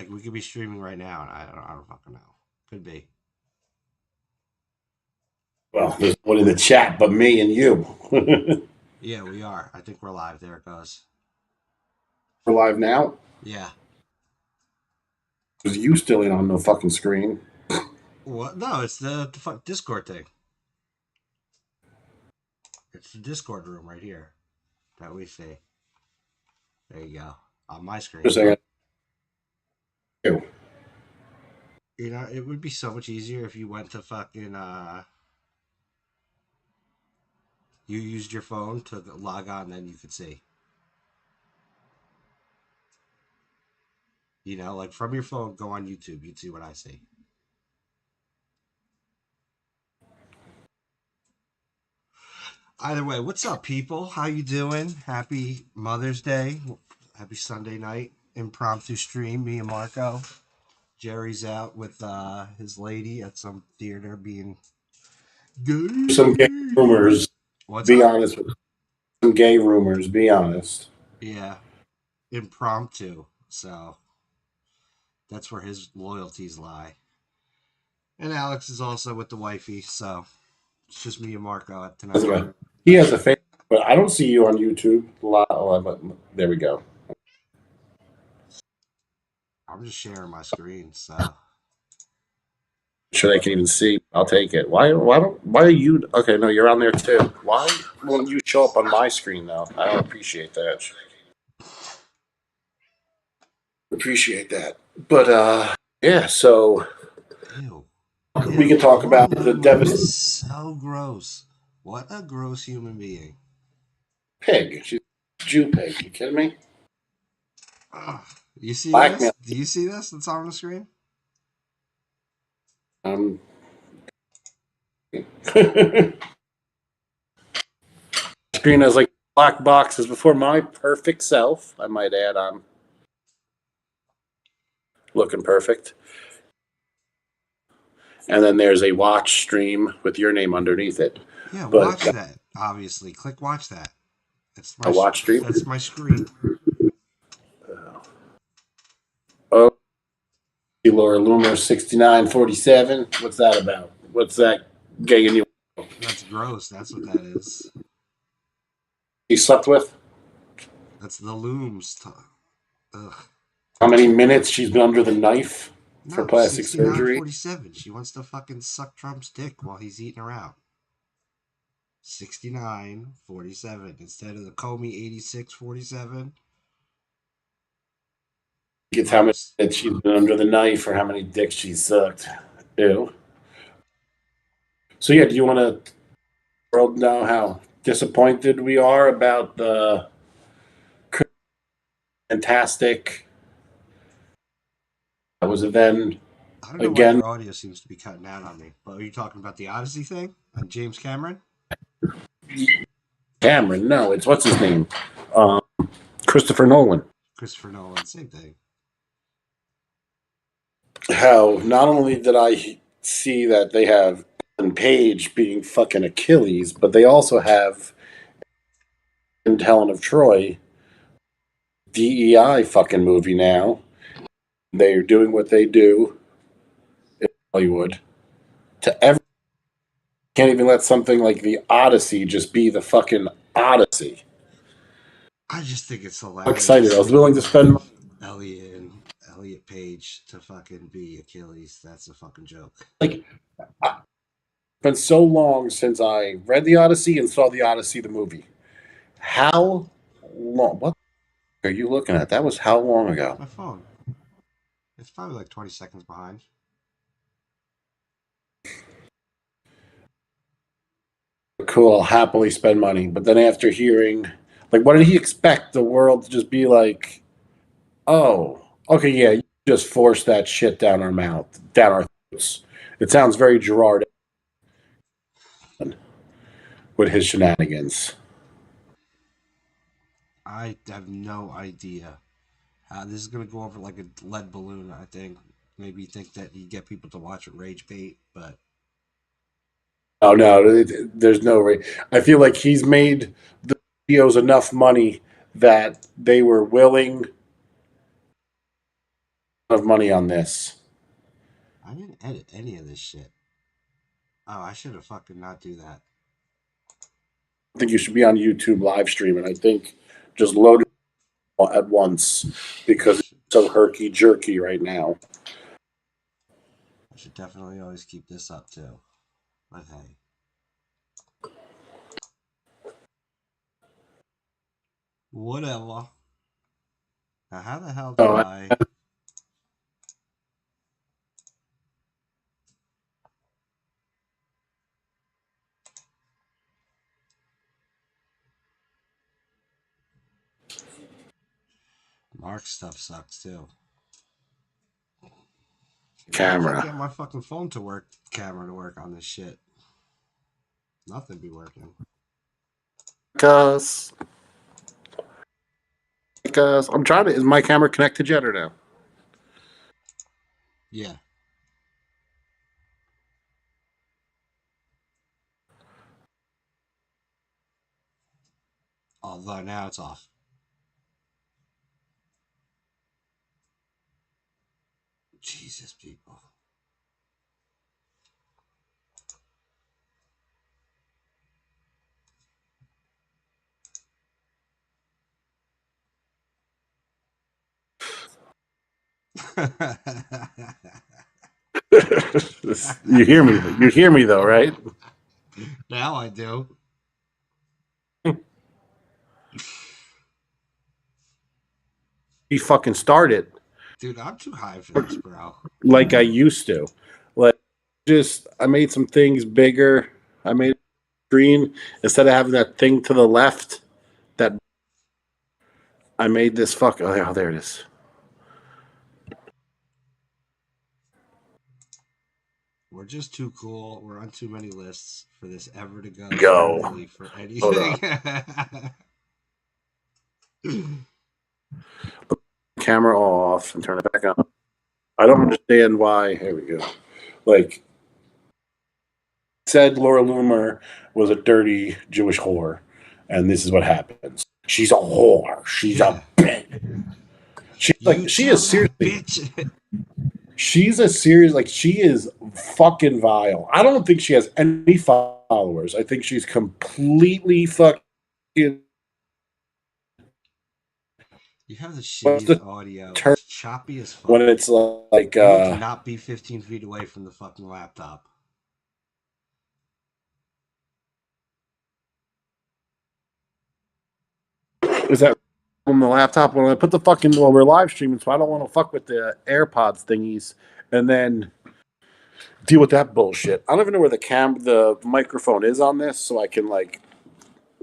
Like we could be streaming right now, and I don't fucking know. Could be. Well, there's one in the chat, but me and you. Yeah, we are. I think we're live. There it goes. We're live now. Yeah. Because you still ain't on no fucking screen. What? No, it's the fuck Discord thing. It's the Discord room right here that we see. There you go. On my screen. Just a second. You know, it would be so much easier if you went to fucking you used your phone to log on, and then you could see. You know, like from your phone, go on YouTube. You'd see what I see. Either way, what's up, people? How you doing? Happy Mother's Day. Happy Sunday night. Impromptu stream. Me and Marco. Jerry's out with his lady at some theater being gay. Some gay rumors. What's Be up? honest with some gay rumors. Be honest. Yeah. Impromptu. So that's where his loyalties lie. And Alex is also with the wifey, so it's just me and Marco at tonight. He has a face, but I don't see you on YouTube. There we go. I'm just sharing my screen, so Sure, they can even see. I'll take it. Why are you? Okay, no, you're on there too. Why won't you show up on my screen though? I don't appreciate that. Appreciate that. But yeah. So ew. we can talk about the devastation. So gross. What a gross human being. Pig. She's a Jew pig. You kidding me? Ugh. You see Blackmail. this? Do you see this that's on the screen? Screen has like black boxes before my perfect self. I might add, I'm looking perfect. And then there's a watch stream with your name underneath it. Yeah, But watch that. Obviously, click watch that. That's my a watch stream. That's my screen. Oh, Laura Loomer 6947. What's that about? What's that gay in you? That's gross. That's what that is. He slept with? That's the looms. Ugh. How many minutes she's been under the knife for No, plastic surgery? 47. She wants to fucking suck Trump's dick while he's eating her out. 69-47 instead of the Comey 86-47. Gets how many minutes she's been under the knife or how many dicks she's sucked. Ew. So yeah, do you want to world know how disappointed we are about the fantastic? Was it then? I don't know why your audio seems to be cutting out on me. But are you talking about the Odyssey thing on James Cameron? Cameron, no, it's what's his name? Christopher Nolan. Christopher Nolan, same thing. How not only did I see that they have Ellen Page being fucking Achilles, but they also have in Helen of Troy DEI fucking movie now. They're doing what they do in Hollywood to every. Can't even let something like the Odyssey just be the fucking Odyssey. I just think it's hilarious. I'm excited. I was willing to spend Elliot Page to fucking be Achilles. That's a fucking joke. Like, it's been so long since I read the Odyssey and saw the Odyssey, the movie. How long? What are you looking at? That was how long ago? My phone. It's probably like 20 seconds behind. Cool. I'll happily spend money. But then after hearing, like, what did he expect the world to just be like? Oh, okay, yeah, you just force that shit down our mouth, down our throats. It sounds very Gerard with his shenanigans. I have no idea. This is going to go over like a lead balloon, I think. Maybe you think that you get people to watch it rage bait, but... Oh, no, there's no way. I feel like he's made the videos enough money that they were willing of money on this. I didn't edit any of this shit. Oh, I should have fucking not do that. I think you should be on YouTube live streaming. I think just load it at once Yeah, because it's so herky jerky right now. I should definitely always keep this up too. But hey. Whatever. Now, how the hell do So I. Mark's stuff sucks too. Why can't I camera. get my fucking phone to work, camera to work on this shit? Nothing be working. Because I'm trying to. Is my camera connected yet or no? Yeah. Although now it's off. Jesus, people. You hear me? You hear me though, right? Now I do. He fucking started Dude, I'm too high for this, bro. like I used to. Like just I made some things bigger. I made a screen instead of having that thing to the left. That I made this fuck. Oh, there it is. We're just too cool. We're on too many lists for this ever to go Go. smoothly for Hold anything. on. Camera off and turn it back on. I don't understand why. Here we go. Like said, Laura Loomer was a dirty Jewish whore, and this is what happens. She's a whore. She's Yeah. a bitch. She's You like she tell is that seriously. bitch. She's a serious like she is fucking vile. I don't think she has any followers. I think she's completely fucking. You have the What's shittiest the audio. term It's choppy as when fuck. it's like You need to not be 15 feet away from the fucking laptop. is that on the laptop when I put the fucking well we're live streaming, so I don't want to fuck with the AirPods thingies and then deal with that bullshit. I don't even know where the microphone is on this, so I can like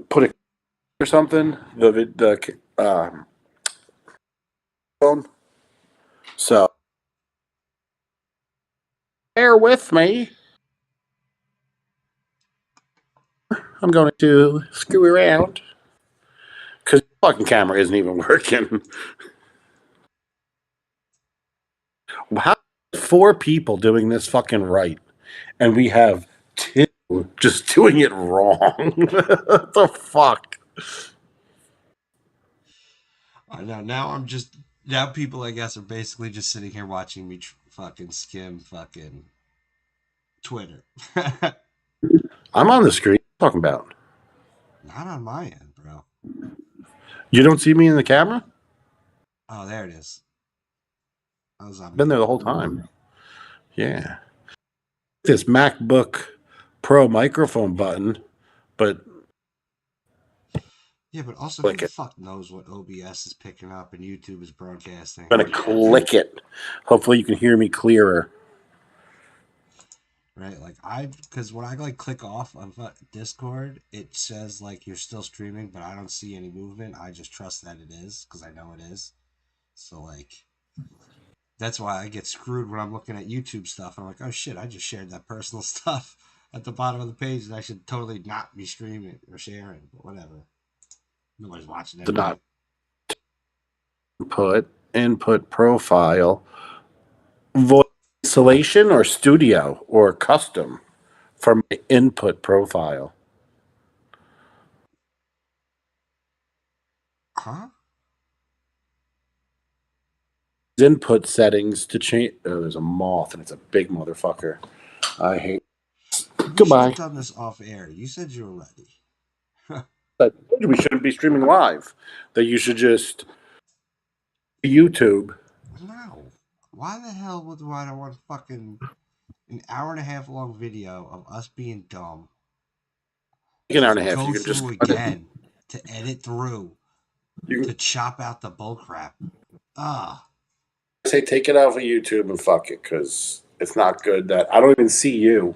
put it or something. The phone. So bear with me. I'm going to screw around because the fucking camera isn't even working. How four people doing this fucking right, and we have two just doing it wrong? What the fuck? I know. Now I'm just. Now people, I guess, are basically just sitting here watching me fucking skim fucking Twitter. I'm on the screen. What are you talking about? Not on my end, bro. You don't see me in the camera? Oh, there it is. I was on I've been mute. there the whole time. Yeah. This MacBook Pro microphone button, but Yeah, but also, who click the it. fuck knows what OBS is picking up and YouTube is broadcasting? I'm gonna click it. Hopefully, you can hear me clearer. Right? Like because when I like click off of Discord, it says like you're still streaming, but I don't see any movement. I just trust that it is because I know it is. So like, that's why I get screwed when I'm looking at YouTube stuff. I'm like, oh shit, I just shared that personal stuff at the bottom of the page, and I should totally not be streaming or sharing. But whatever, nobody's watching To anyway. not input profile, voice isolation or studio or custom for my input profile. Huh? input settings to change. Oh, there's a moth, and it's a big motherfucker. I hate. We should Goodbye. have done this off air. You said you were ready. I told you we shouldn't be streaming live. That you should just YouTube. No. Why the hell would I want fucking an hour and a half long video of us being dumb An hour to and a half. go You can just through again, to edit through, you to chop out the bull crap? Ah. can say take it out of YouTube and fuck it because it's not good. That I don't even see you.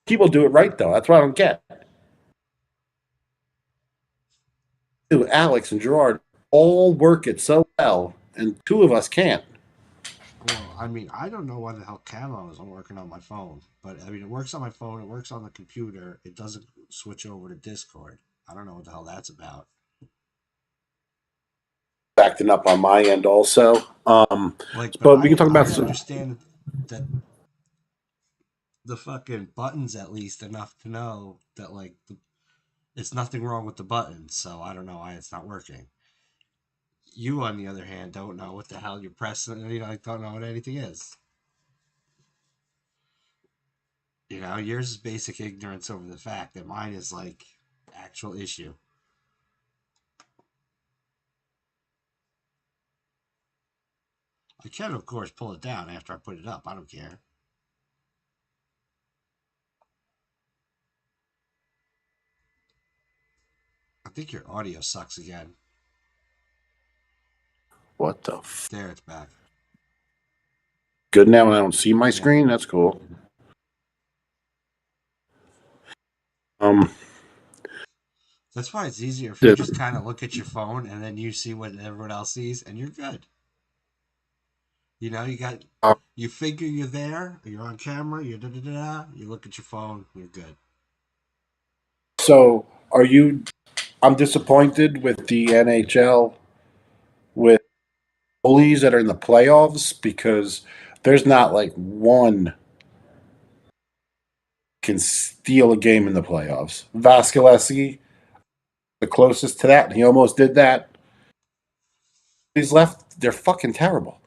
People do it right though. That's what I don't get. Dude, Alex and Gerard all work it so well, and two of us can't. Well, I mean, I don't know why the hell Camo isn't working on my phone, but I mean, it works on my phone, it works on the computer, it doesn't switch over to Discord. I don't know what the hell that's about. Acting up on my end also. Like, but But we can talk I about some. understand that the fucking buttons at least enough to know that like it's nothing wrong with the buttons. So I don't know why it's not working. You, on the other hand, don't know what the hell you're pressing. You know, like, don't know what anything is. You know, yours is basic ignorance over the fact that mine is like actual issue. I can, of course, pull it down after I put it up. I don't care. I think your audio sucks again. What the? There, it's back. Good now, and I don't see my screen. That's cool. That's why it's easier if you just kind of look at your phone and then you see what everyone else sees, and you're good. You know, you figure you're there, you're on camera, you you look at your phone, you're good. So, are you? I'm disappointed with the NHL with goalies that are in the playoffs because there's not like one can steal a game in the playoffs. Vasilevsky, the closest to that, and he almost did that. He's left. They're fucking terrible.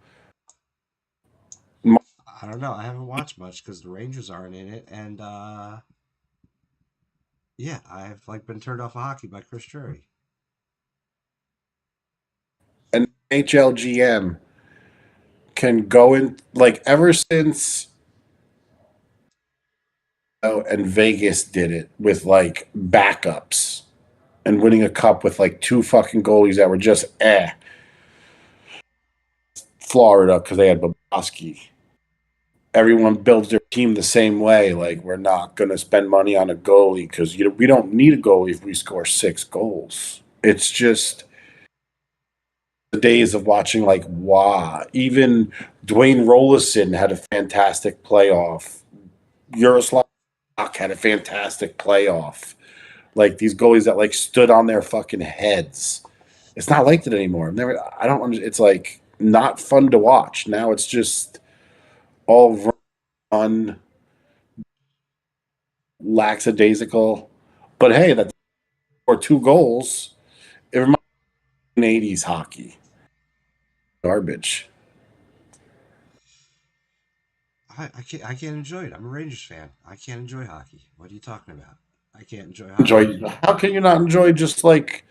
I don't know. I haven't watched much because the Rangers aren't in it, and yeah, I've like been turned off of hockey by Chris Drury. An HLGM can go in like ever since and Vegas did it with like backups and winning a cup with like two fucking goalies that were just Florida because they had Bobrovsky. Everyone builds their team the same way. Like we're not going to spend money on a goalie because we don't need a goalie if we score 6 goals. It's just the days of watching like wow. Even Dwayne Rollison had a fantastic playoff. Yaroslav had a fantastic playoff. Like these goalies that like stood on their fucking heads. It's not like that anymore. I don't. It's like not fun to watch. Now it's just all run, lackadaisical. But hey, that's for 2 goals. It reminds me of 80s hockey. Garbage. I can't enjoy it. I'm a Rangers fan. I can't enjoy hockey. What are you talking about? I can't enjoy hockey. How can you not enjoy just like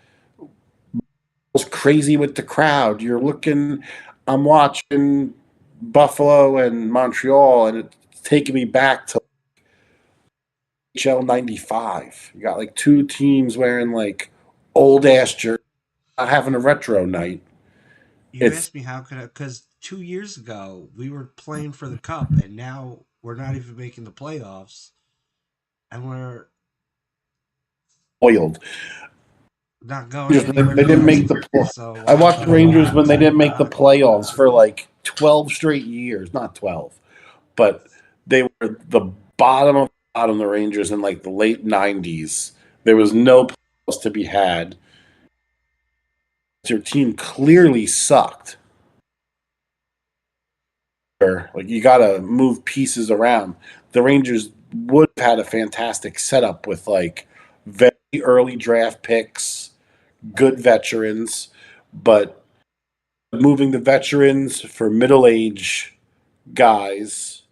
crazy with the crowd? You're looking. I'm watching Buffalo and Montreal, and it's taking me back to HL '95. You got like 2 teams wearing like old ass jerseys, not having a retro night. You asked me how could I? Because 2 years ago we were playing for the cup, and now we're not even making the playoffs, and we're Oiled. not going anywhere. They didn't make the. So I watched the Rangers when they didn't make the playoffs for like 12 straight years. Not 12, but they were the bottom of the bottom. The Rangers in like the late '90s. There was no playoffs to be had. Your team clearly sucked. Like you got to move pieces around. The Rangers would have had a fantastic setup with like very early draft picks, good veterans, but moving the veterans for middle age guys,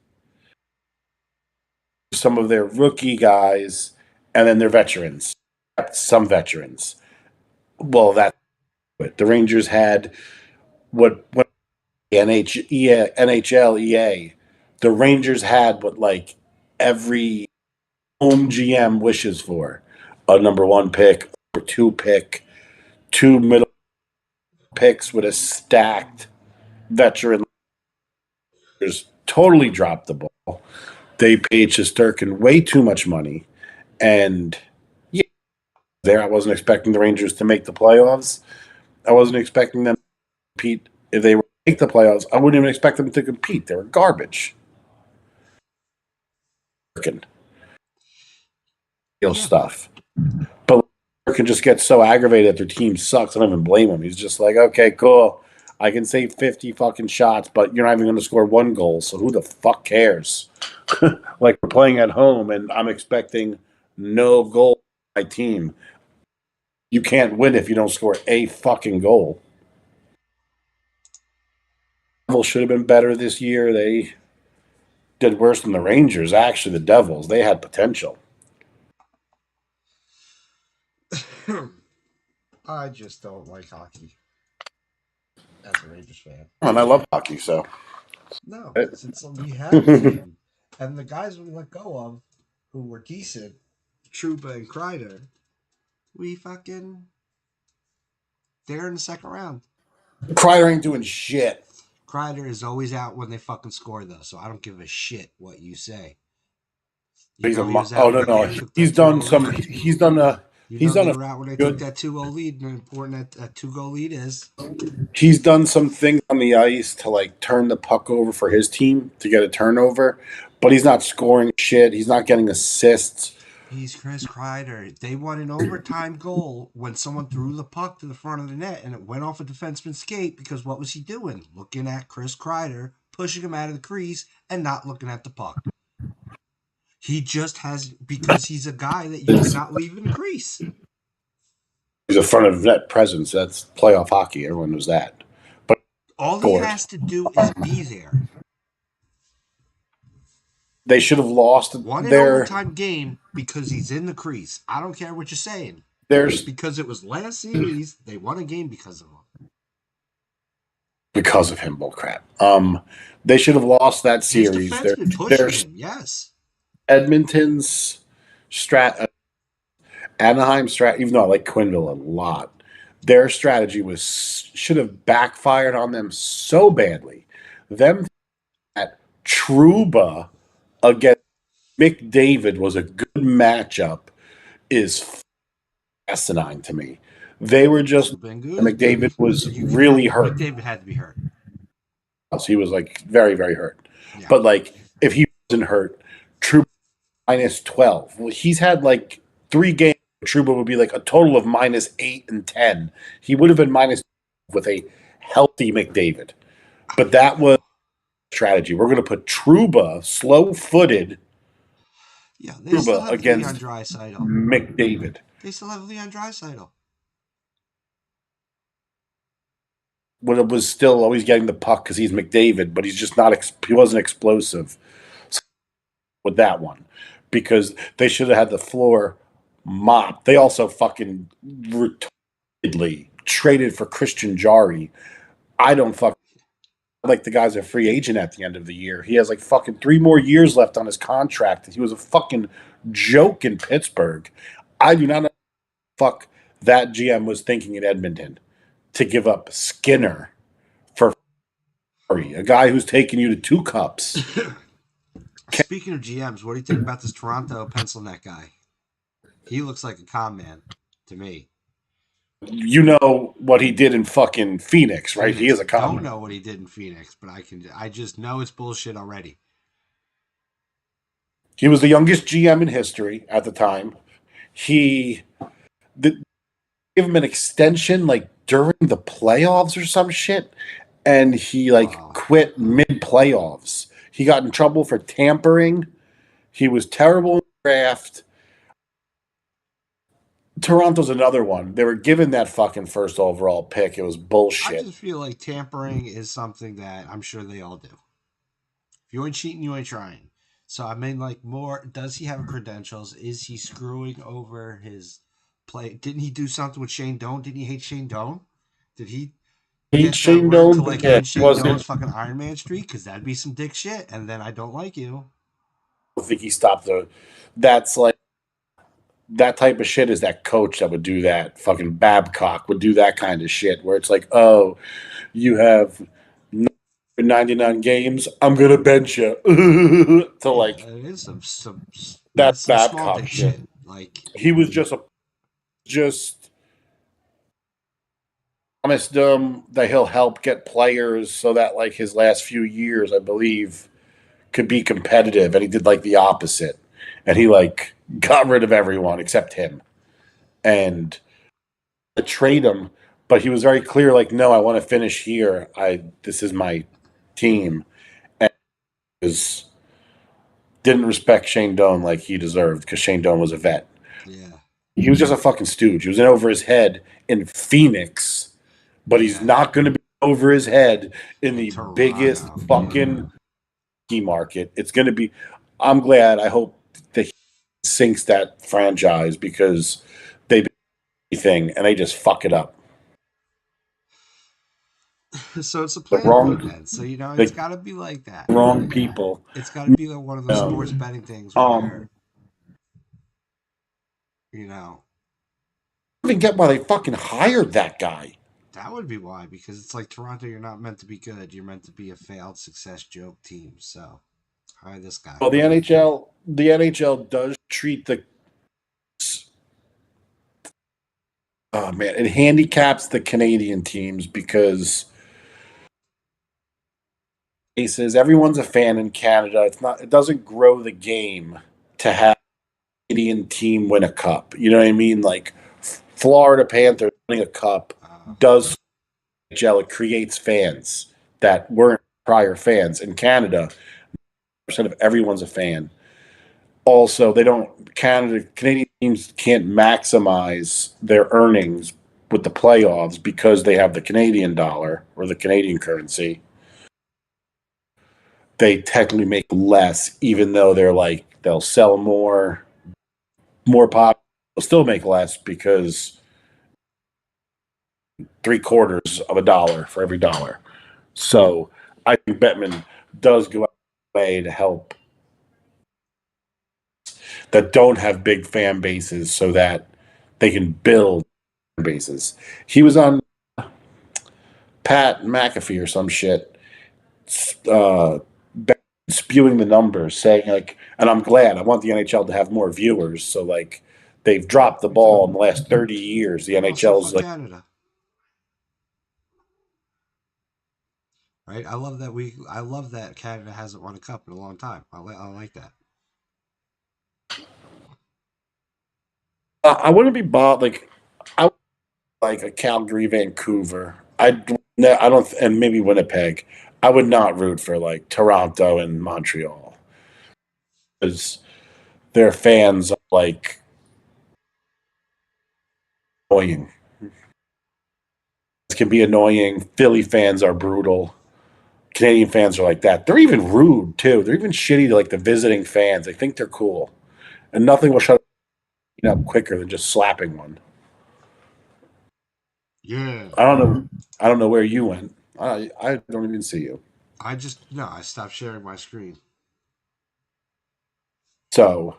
some of their rookie guys, and then their veterans. Some veterans. Well, that's it. The Rangers had what NHL EA. The Rangers had what like every home GM wishes for: a number one pick, or two pick, two middle picks with a stacked veteran. Totally dropped the ball. They paid Shesterkin way too much money, and yeah, there I wasn't expecting the Rangers to make the playoffs. I wasn't expecting them to compete if they were to make the playoffs. I wouldn't even expect them to compete. They were garbage. Yeah, but Stuff, but can just get so aggravated that their team sucks. I don't even blame him. He's just like, okay, cool. I can save 50 fucking shots, but you're not even going to score one goal. So who the fuck cares? Like we're playing at home, and I'm expecting no goal from my team. You can't win if you don't score a fucking goal. Devils should have been better this year. They did worse than the Rangers. Actually, the Devils, they had potential. I just don't like hockey as a Rangers fan. And I love hockey, so No, because it's we had a team, and the guys we let go of, who were decent, Truba and Kreider, we fucking they're in the second round. Kreider ain't doing shit. Kreider is always out when they fucking score though, so I don't give a shit what you say. You He's a know he was oh out no when no they took he's that 2 done 0 some lead. You he's know done they a were out when they took good that 2-0 lead, and important that 2-goal lead is. he's done some things on the ice to like turn the puck over for his team to get a turnover, but he's not scoring shit. He's not getting assists. He's Chris Kreider. They won an overtime goal when someone threw the puck to the front of the net and it went off a defenseman's skate because what was he doing? Looking at Chris Kreider, pushing him out of the crease and not looking at the puck. He just has, because he's a guy that you cannot leave in the crease. He's a front of net presence. That's playoff hockey. Everyone knows that. But All he scored. has to do is be there. They should have lost Won an their overtime game because he's in the crease. I don't care what you're saying. there's Because it was last series, they won a game because of him. because of him bullcrap. They should have lost that His series. defenseman pushing him, yes. Edmonton's strat Anaheim strat, even though I like Quinville a lot, their strategy was should have backfired on them so badly. Them at Truba against McDavid was a good matchup is asinine to me. They were just McDavid was really hurt. McDavid had to be hurt. He was like very, very hurt. Yeah. But like if he wasn't hurt, Truba minus 12. Well, he's had like 3 games. Truba would be like a total of -8 and 10. He would have been minus with a healthy McDavid. But that was strategy. We're going to put Truba, slow-footed, yeah, they still have against Leon Draisaitl. McDavid. They still have Leon Draisaitl. But it was still always getting the puck because he's McDavid, but he's just not. He wasn't explosive with that one because they should have had the floor mop. They also fucking retardedly traded for Christian Jari. I don't fucking like the guy's a free agent at the end of the year. He has like fucking 3 more years left on his contract. He was a fucking joke in Pittsburgh. I do not know what the fuck that GM was thinking in Edmonton to give up Skinner for a guy who's taken you to 2 cups. Speaking of GMs, what do you think about this Toronto pencil neck guy? He looks like a con man to me. You know what he did in fucking Phoenix, right? He is a con. I don't know what he did in Phoenix, but I just know it's bullshit already. He was the youngest GM in history at the time. He gave him an extension like during the playoffs or some shit, and he quit mid playoffs. He got in trouble for tampering. He was terrible in the draft. Toronto's another one. They were given that fucking first overall pick. It was I bullshit. just feel like tampering is something that I'm sure they all do. If you ain't cheating, you ain't trying. So I mean, like, more. Does he have credentials? Is he screwing over his play? Didn't he do something with Shane Doan? Didn't he hate Shane Doan? Did he Hate pass that Shane word to Doan, like but yeah, end he Shane Doan's wasn't. fucking Iron Man streak? Because that'd be some dick shit. And then I don't like you. I think he stopped the. That's like that type of shit is that coach that would do that. Fucking Babcock would do that kind of shit where it's like, oh, you have 99 games. I'm gonna bench you to Yeah, like it is some that that's some small Babcock dick shit. shit. Like, He was just promised them that he'll help get players so that like his last few years, I believe, could be competitive, and he did like the opposite, and he like got rid of everyone except him and to trade him. But he was very clear, like, no, I want to finish here. This is my team, and was didn't respect Shane Doan like he deserved because Shane Doan was a vet. yeah, He was just a fucking stooge. He was in over his head in Phoenix, but he's yeah. not going to be over his head in In the biggest Toronto, yeah. fucking key market. It's going to be. I'm glad. I hope that he sinks that franchise because they do anything and they just fuck it up. So it's a The plan thing wrong, then. So it's the got to be like that. wrong people. It's got to be like one of those sports Um, betting things where um, you know I don't even get why they fucking hired that guy. that would be why, because it's like Toronto. You're not meant to be good. You're meant to be a failed success joke team. So hire this guy. Well, the NHL does treat the oh man, it handicaps the Canadian teams because he says everyone's a fan in Canada. It's not. It doesn't grow the game to have a Canadian team win a cup. You know what I mean? Like Florida Panthers winning a cup does NHL. It creates fans that weren't prior fans in Canada. Percent of everyone's a fan. Also, they don't Canadian teams can't maximize their earnings with the playoffs because they have the Canadian dollar or the Canadian currency. They technically make less, even though they're like they'll sell more pop. They'll still make less because three-quarters of a dollar for every dollar. So I think Bettman does go out of the way to help that don't have big fan bases so that they can build fan bases. He was on Pat McAfee or some shit, uh, spewing the numbers, saying like, and I'm glad. I want the NHL to have more viewers. So like, they've dropped the Me too. ball in the last 30 years. The Oh, so NHL's fuck like, Canada, right? I love that Canada hasn't won a cup in a long time. I like that. I wouldn't be bought like I would like a Calgary, Vancouver. I don't, and maybe Winnipeg. I would not root for like Toronto and Montreal because their fans are like annoying. It can be annoying. Philly fans are brutal. Canadian fans are like that. They're even rude too. They're even shitty to like the visiting fans. They think they're cool, and nothing will shut up quicker than just slapping one. Yeah, I don't know. I don't know where you went. I don't even see you. I just no. I stopped sharing my screen. So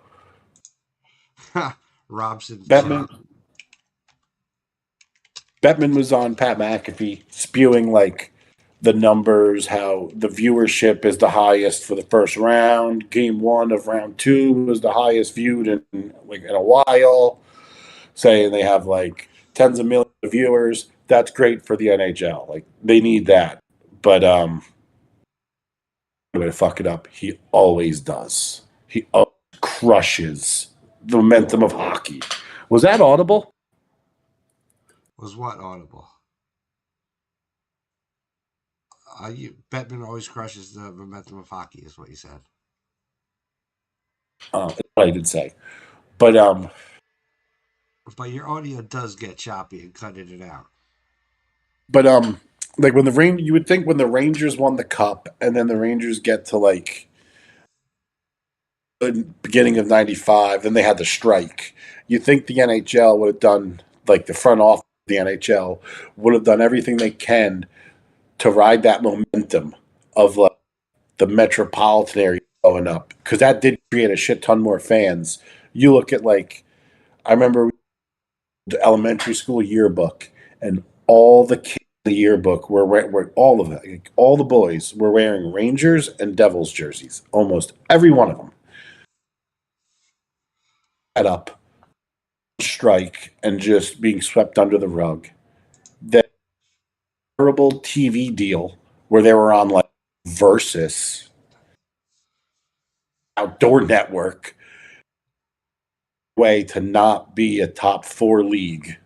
Robson Bettman chat. Bettman was on Pat McAfee spewing like the numbers, how the viewership is the highest for the first round. Game one of round two was the highest viewed in a while. Saying they have like tens of millions of viewers. That's great for the NHL. Like they need that. But I'm gonna fuck it up. He always does. He always crushes the momentum of hockey. Was that audible? Was what audible? Bettman always crushes the momentum of hockey, is what you said. That's what I did say. But But your audio does get choppy and cut it out. But like when the Rain, you would think when the Rangers won the cup, and then the Rangers get to like the beginning of '95, then they had the strike. You think the NHL would have done like the front office of the NHL would have done everything they can to ride that momentum of like the metropolitan area going up because that did create a shit ton more fans. You look at like I remember the elementary school yearbook, and all the kids in the yearbook were all of it, like, all the boys were wearing Rangers and Devils jerseys. Almost every one of them. Head up, strike, and just being swept under the rug. That terrible TV deal where they were on like Versus Outdoor Network way to not be a top four league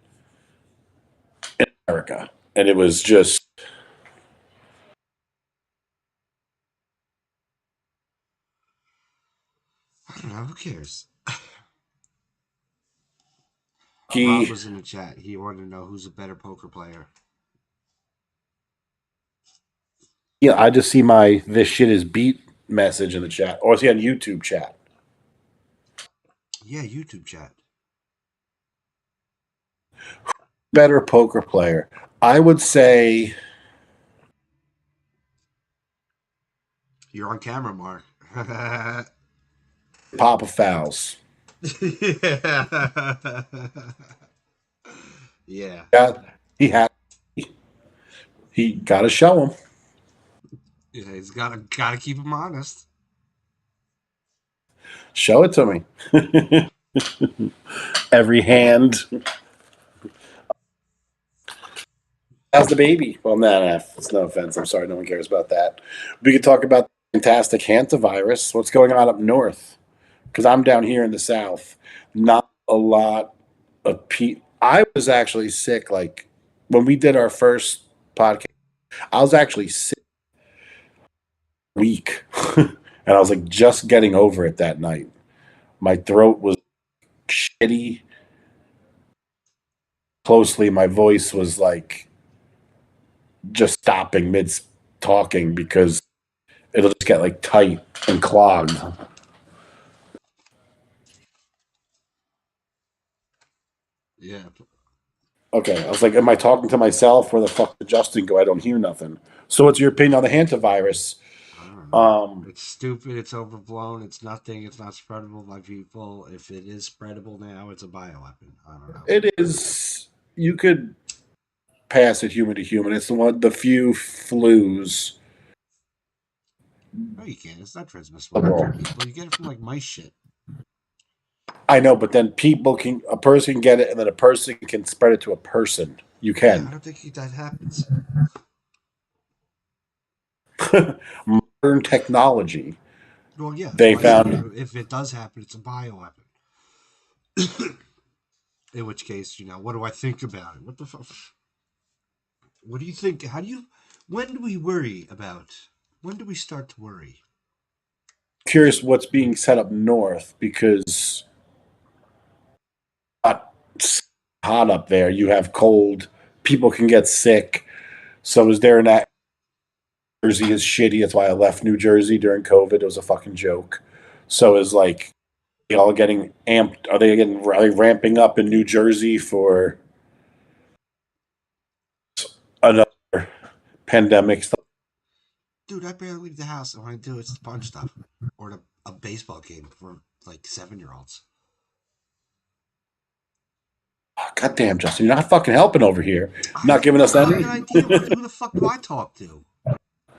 in America. And it was just I don't know. Who cares? Rob he was in the chat. He wanted to know who's a better poker player. yeah, I just see my this shit is beat message in the chat. Or is he on YouTube chat? Yeah, YouTube chat. Better poker player. I would say You're on camera, Mark. Papa Fouls. Yeah. Yeah. Yeah, he had he gotta show him. Yeah, he's gotta keep him honest. Show it to me. Every hand. How's the baby? Well, nah, it's no offense. I'm sorry, no one cares about that. We could talk about the fantastic hantavirus. What's going on up north? Because I'm down here in the south. Not a lot of I was actually sick. Like when we did our first podcast, I was actually sick a week, and I was like just getting over it that night. My throat was shitty. Closely, my voice was like just stopping mid talking because it'll just get like tight and clogged. Yeah. Okay, I was like, am I talking to myself? Where the fuck did Justin go? I don't hear nothing. So, what's your opinion on the hantavirus? I don't know. Um, It's stupid. It's overblown. It's nothing. It's not spreadable by people. If it is spreadable now, it's a bioweapon. I don't know. it is. You could pass it human to human. It's the few flus. No, you can't. It's not transmissible by people. You get it from like mice shit. I know, but then a person can get it, and then a person can spread it to a person. You Yeah, I can. don't think that happens. Modern technology. Well, yeah, that's They why I said found if it does happen, it's a bioweapon. In which case, what do I think about it? What the fuck? What do you think? How do you? When do we worry about? When do we start to worry? curious what's being set up north because it's hot up there. You have cold. People can get sick. So is there an Jersey is shitty. That's why I left New Jersey during COVID. It was a fucking joke. So is like they all getting amped? Are they ramping up in New Jersey for another pandemic stuff? Dude, I barely leave the house, and when I do, it's fun stuff or a baseball game for like 7-year-olds. God damn, Justin, you're not fucking helping over here. I Not have giving no us any. fucking idea. Who the fuck do I talk to?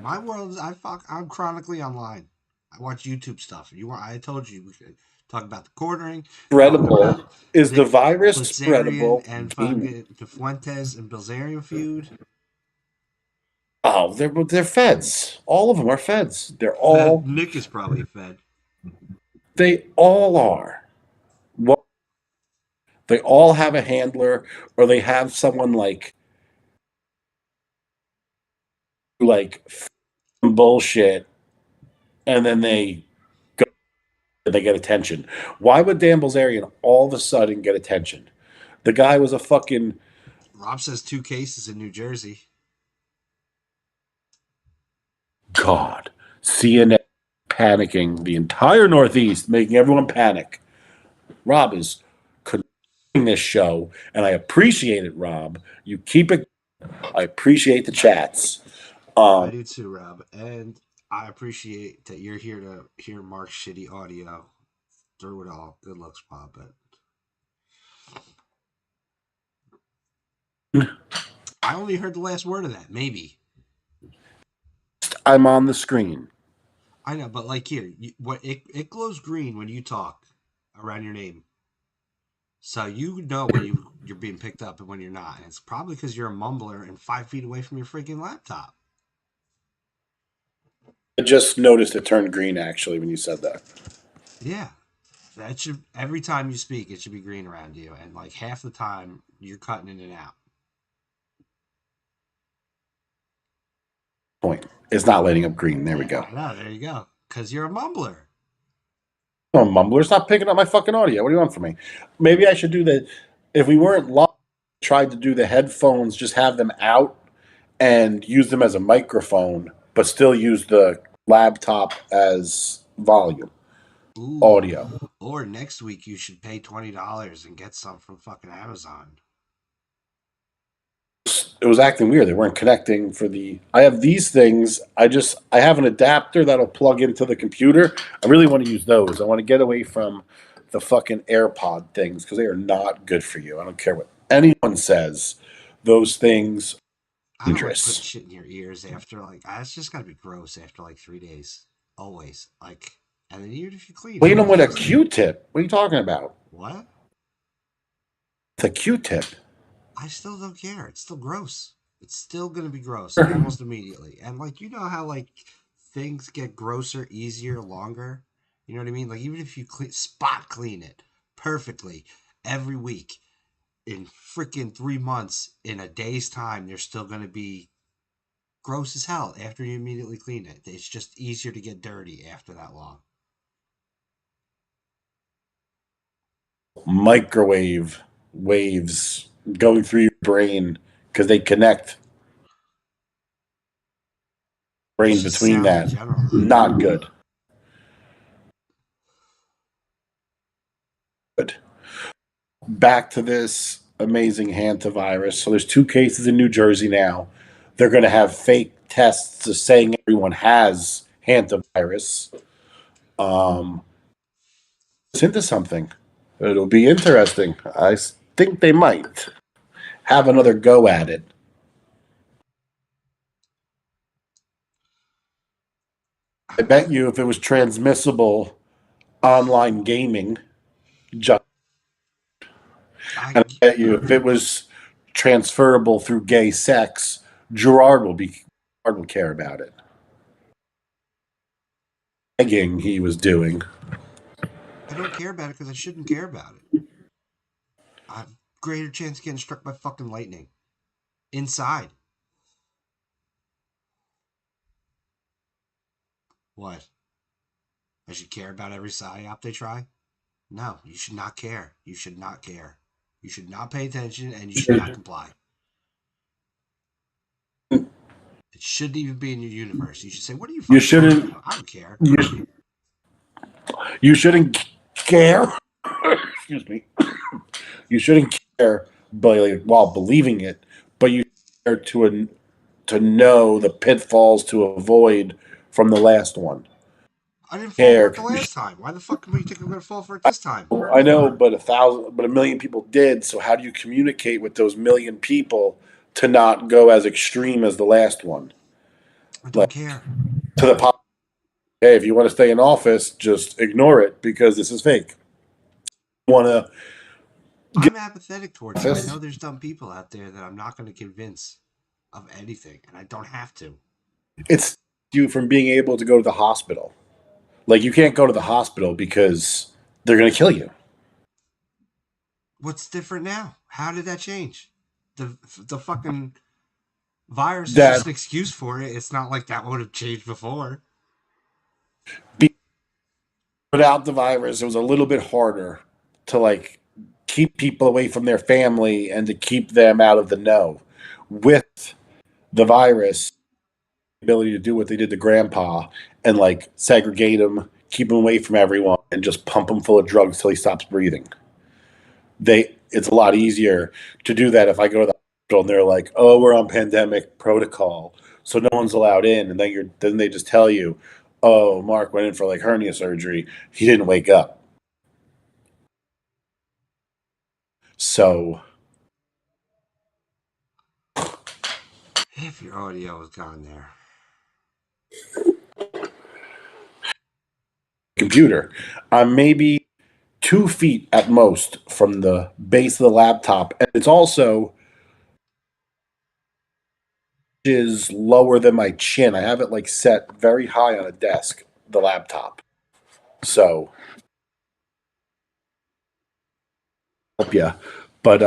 My world is I'm chronically online. I watch YouTube stuff. You want? I told you we could talk about the quartering, talk Spreadable. about Is the the virus Blitzerian spreadable? and fucking the Fuentes and Bilzerian feud. Oh, they're feds. All of them are feds. Nick is probably fed. They all are. What they all have a handler, or they have someone like bullshit, and then they get attention. Why would Dan Bilzerian all of a sudden get attention? The guy was a fucking Rob says 2 cases in New Jersey. god. CNN panicking the entire Northeast, making everyone panic. Rob is conducting this show, and I appreciate it, Rob. You keep it. I appreciate the chats. I do too, Rob. And I appreciate that you're here to hear Mark's shitty audio through it all. Good looks, Bob. But I only heard the last word of that. Maybe. I'm on the screen. I know, but like here, what it glows green when you talk around your name, so you know when you're being picked up and when you're not. And it's probably because you're a mumbler and 5 feet away from your freaking laptop. I just noticed it turned green actually when you said that. Yeah, that should every time you speak, it should be green around you, and like half the time you're cutting in and out. Point. It's not lighting up green. There we go. I know. There you go. Because you're a mumbler. Oh, Mumbler's not picking up my fucking audio. What do you want from me? Maybe I should do the. If we weren't live, tried to do the headphones, just have them out and use them as a microphone, but still use the laptop as volume Ooh. audio. Or next week you should pay $20 and get some from fucking Amazon. It was acting weird. They weren't connecting for the. I have these things. I have an adapter that'll plug into the computer. I really want to use those. I want to get away from the fucking AirPod things because they are not good for you. I don't care what anyone says. Those things I are don't like putting dangerous. shit in your ears after like it's just gotta be gross after like 3 days. Always. Like and then even if you clean Clean it, them it's with a just Q-tip. What are you talking about? what? It's a Q-tip. I still don't care. It's still gross. It's still gonna be gross almost immediately. And like you know how like things get grosser, easier, longer. You know what I mean? Like even if you spot clean it perfectly every week in freaking 3 months in a day's time, they're still gonna be gross as hell after you immediately clean it. It's just easier to get dirty after that long. Microwave waves going through your brain because they connect It's brain just between sound in that. general, though. Not good. Good. Back to this amazing hantavirus. So there's 2 cases in New Jersey now. They're going to have fake tests saying everyone has hantavirus. Um, it's into something. It'll be interesting. I think they might have another go at it. I bet you if it was transmissible online gaming, just, I and I bet you if it was transferable through gay sex, Gerard will care about it. Begging he was doing. I don't care about it because I shouldn't care about it. I have greater chance of getting struck by fucking lightning inside. What? I should care about every psyop they try? No, you should not care. You should not care. You should not pay attention and you should not comply. It shouldn't even be in your universe. You should say, "What are you You fucking talking shouldn't. about?" I don't care. You, you shouldn't care. Excuse me. You shouldn't care, but like, while believing it, but you care to know the pitfalls to avoid from the last one. I didn't fall for Care. it the last time. Why the fuck do you think I'm going to fall for it this time? I know, but a million people did. So how do you communicate with those million people to not go as extreme as the last one? I don't Like care. to the pop. Hey, if you want to stay in office, just ignore it because this is fake. Want to get I'm apathetic towards it. I office? know there's dumb people out there that I'm not going to convince of anything, and I don't have to. It's you from being able to go to the hospital. Like you can't go to the hospital because they're going to kill you. What's different now? How did that change? The fucking virus is just That an excuse for it. It's not like that would have changed before. be, without the virus, it was a little bit harder to like keep people away from their family and to keep them out of the know. With the virus, the ability to do what they did to Grandpa and like segregate him, keep him away from everyone, and just pump him full of drugs till he stops breathing. It's a lot easier to do that if I go to the hospital and they're like, "Oh, we're on pandemic protocol, so no one's allowed in," and then they just tell you, "Oh, Mark went in for like hernia surgery. He didn't wake up." So If your audio is gone there. computer, I'm maybe 2 feet at most from the base of the laptop, and it's also is lower than my chin. I have it like set very high on a desk, the laptop. So help you. But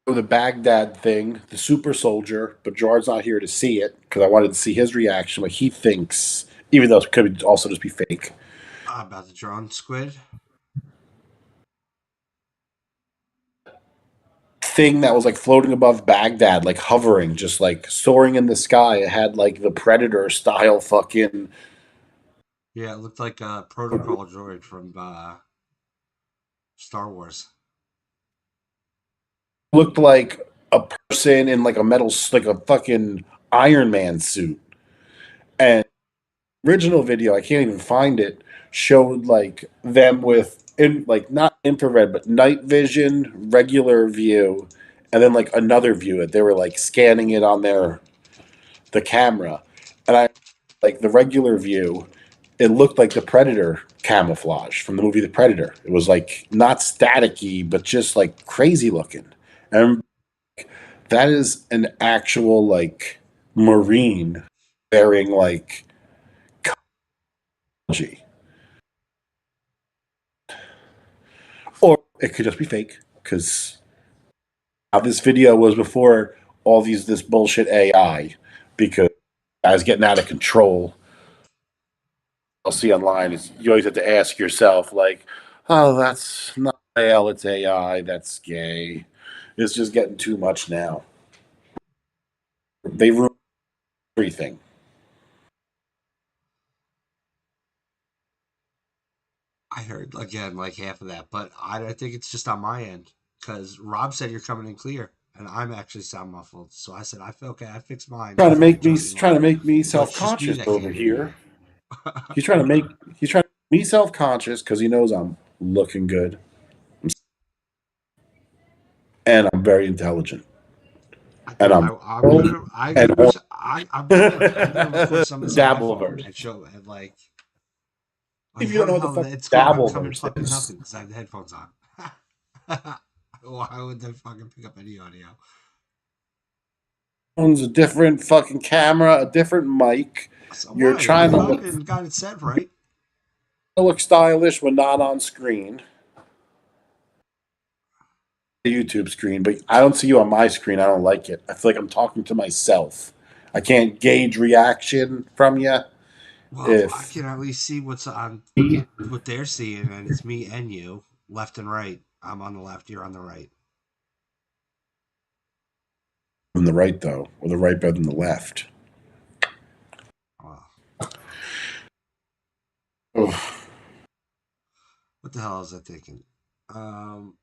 the Baghdad thing, the super soldier, but Gerard's not here to see it because I wanted to see his reaction. What he thinks, even though it could also just be fake. About the drone squid. Thing that was like floating above Baghdad, like hovering, just like soaring in the sky. It had like the Predator style fucking. Yeah, it looked like a protocol droid from Star Wars. Looked like a person in like a metal, like a fucking Iron Man suit. And original video, I can't even find it, showed like them with in like not infrared but night vision, regular view, and then like another view that they were like scanning it on the camera. And I like the regular view, it looked like the Predator camouflage from the movie The Predator. It was like not staticky, but just like crazy looking. And that is an actual like Marine wearing like technology. Or it could just be fake because this video was before all this bullshit AI because guys getting out of control. I'll see online is you always have to ask yourself like, oh, that's not male, it's AI, that's gay. It's just getting too much now. They ruin everything. I heard again like half of that, but I think it's just on my end because Rob said you're coming in clear, and I'm actually sound muffled. So I said I feel okay. I fixed mine Trying to before we make me jumped in live, so self it's just me conscious that over can't hear you. here. He's trying to make me self conscious because he knows I'm looking good and I'm very intelligent I and do. I'm I'm old gonna. I and wish I'm gonna record some of this on my phone Dabbleverse. and show and like If you don't how know the what the hell fuck it's called. I'm coming Dabbleverse fucking is, nothing because I have the headphones on. Why would they fucking pick up any audio? owns a different fucking camera, a different mic. So You're why? You trying fucking got it set right. to look stylish when not on screen, the YouTube screen, but I don't see you on my screen. I don't like it. I feel like I'm talking to myself. I can't gauge reaction from you Well, I if can at least see what's on what they're seeing, and it's me and you, left and right. I'm on the left, you're on the right. from the right though, or the right better than the left. Well, Ugh. what the hell is I thinking? Um,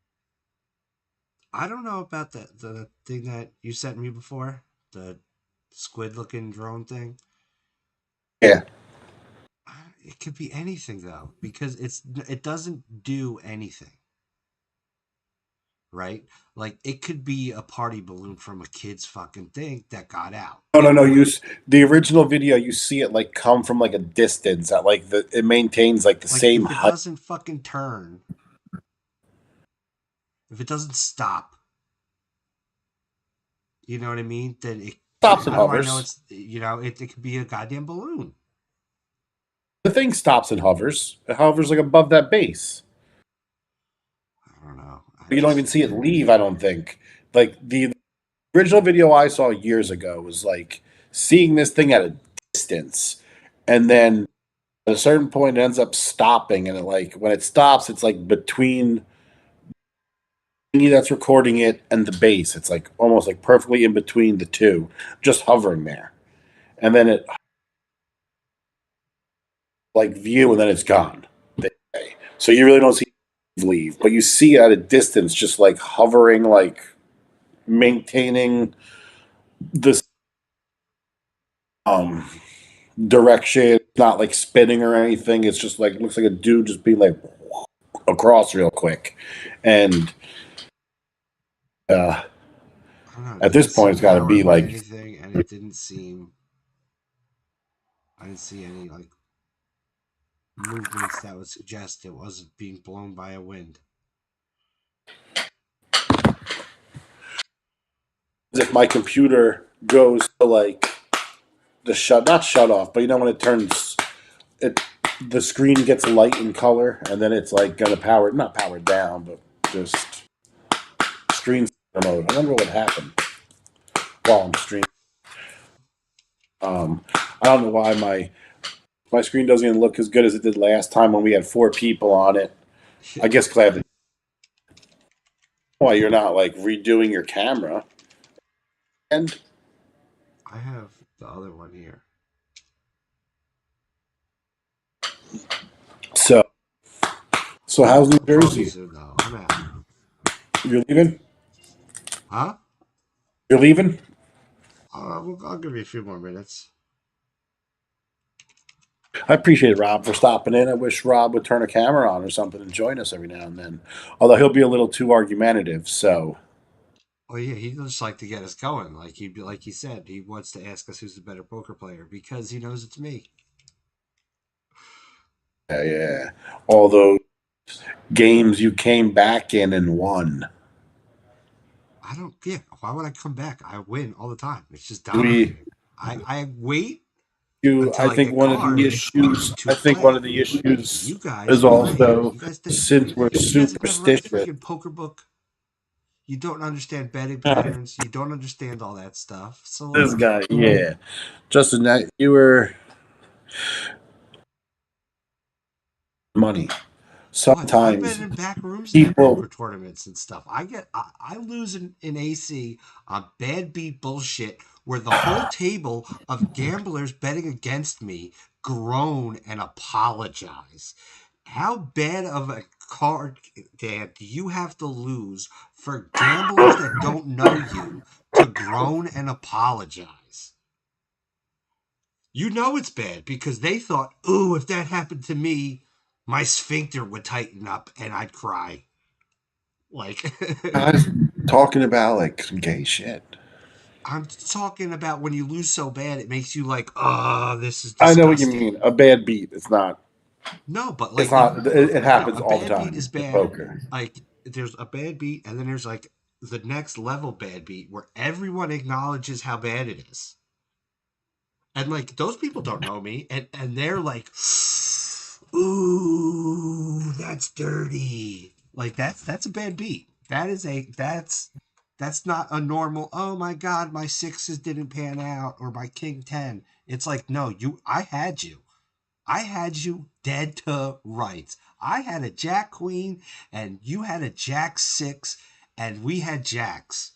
I don't know about the thing that you sent me before, the squid looking drone thing. Yeah. It could be anything though, because it doesn't do anything, right? Like it could be a party balloon from a kid's fucking thing that got out. No, no, no. The original video. You see it like come from like a distance. At like it maintains like the Like same if it height. doesn't fucking turn, if it doesn't stop, you know what I mean? Then Stops and how do I know hovers. it's it could be a goddamn balloon. The thing stops and hovers. It hovers like above that base. I don't know. You don't even see it leave. I don't think. Like the original video I saw years ago was like seeing this thing at a distance, and then At a certain point, it ends up stopping, and it like when it stops, it's like between thingy that's recording it and the base. It's like almost like perfectly in between the two, just hovering there, and then it like view, and then it's gone. So you really don't see leave, but you see it at a distance, just like hovering, like maintaining this um direction, not like spinning or anything. It's just like looks like a dude just being like across real quick, and uh, I don't know. It at this didn't point, seem it's got to be powered by like anything, and it didn't seem. I didn't see any like movements that would suggest it wasn't being blown by a wind. as if my computer goes to like the not shut off, but you know when it turns it, the screen gets light in color, and then it's like gonna power not power down, but just screen mode. I wonder what happened while I'm streaming. I don't know why my screen doesn't even look as good as it did last time when we had four people on it. I guess glad why you're not like redoing your camera. And I have the other one here. so so how's New I'll call you Jersey? soon, though. I'm out. You're leaving? Huh? You're leaving? I'll give you a few more minutes. I appreciate Rob for stopping in. I wish Rob would turn a camera on or something and join us every now and then. Although he'll be a little too argumentative, so Oh yeah, he'd just like to get us going. Like he'd be like he said, he wants to ask us who's the better poker player because he knows it's me. yeah, yeah. All those games you came back in and won. I don't. Yeah, why would I come back? I win all the time. It's just We dominating. I wait you until I I think get one of the cards issues to I think one of play. the issues You guys is play. also You guys since we're you guys have never read a superstitious. freaking poker book. You don't understand betting patterns. You don't understand all that stuff. So This like, guy, yeah. Justin, that you were money. what? I've been Sometimes in back rooms at people poker tournaments and stuff. I lose in AC on bad beat bullshit where the whole table of gamblers betting against me groan and apologize. How bad of a card game do you have to lose for gamblers that don't know you to groan and apologize? You know it's bad because they thought, ooh, if that happened to me, my sphincter would tighten up and I'd cry. Like, guys talking about like some gay shit. I'm talking about when you lose so bad, it makes you like, oh, this is I know what you disgusting. mean. A bad beat. It's not. No, but It's like, if not. It no, happens a all the bad beat is time in bad. poker. Like, there's a bad beat, and then there's like the next level bad beat where everyone acknowledges how bad it is. And like those people don't know me, and they're like, "Ooh, that's dirty." Like that's a bad beat. That's not a normal. Oh my god, my sixes didn't pan out, or my king 10. It's like no, I had you dead to rights. I had a jack queen, and you had a jack six, and we had jacks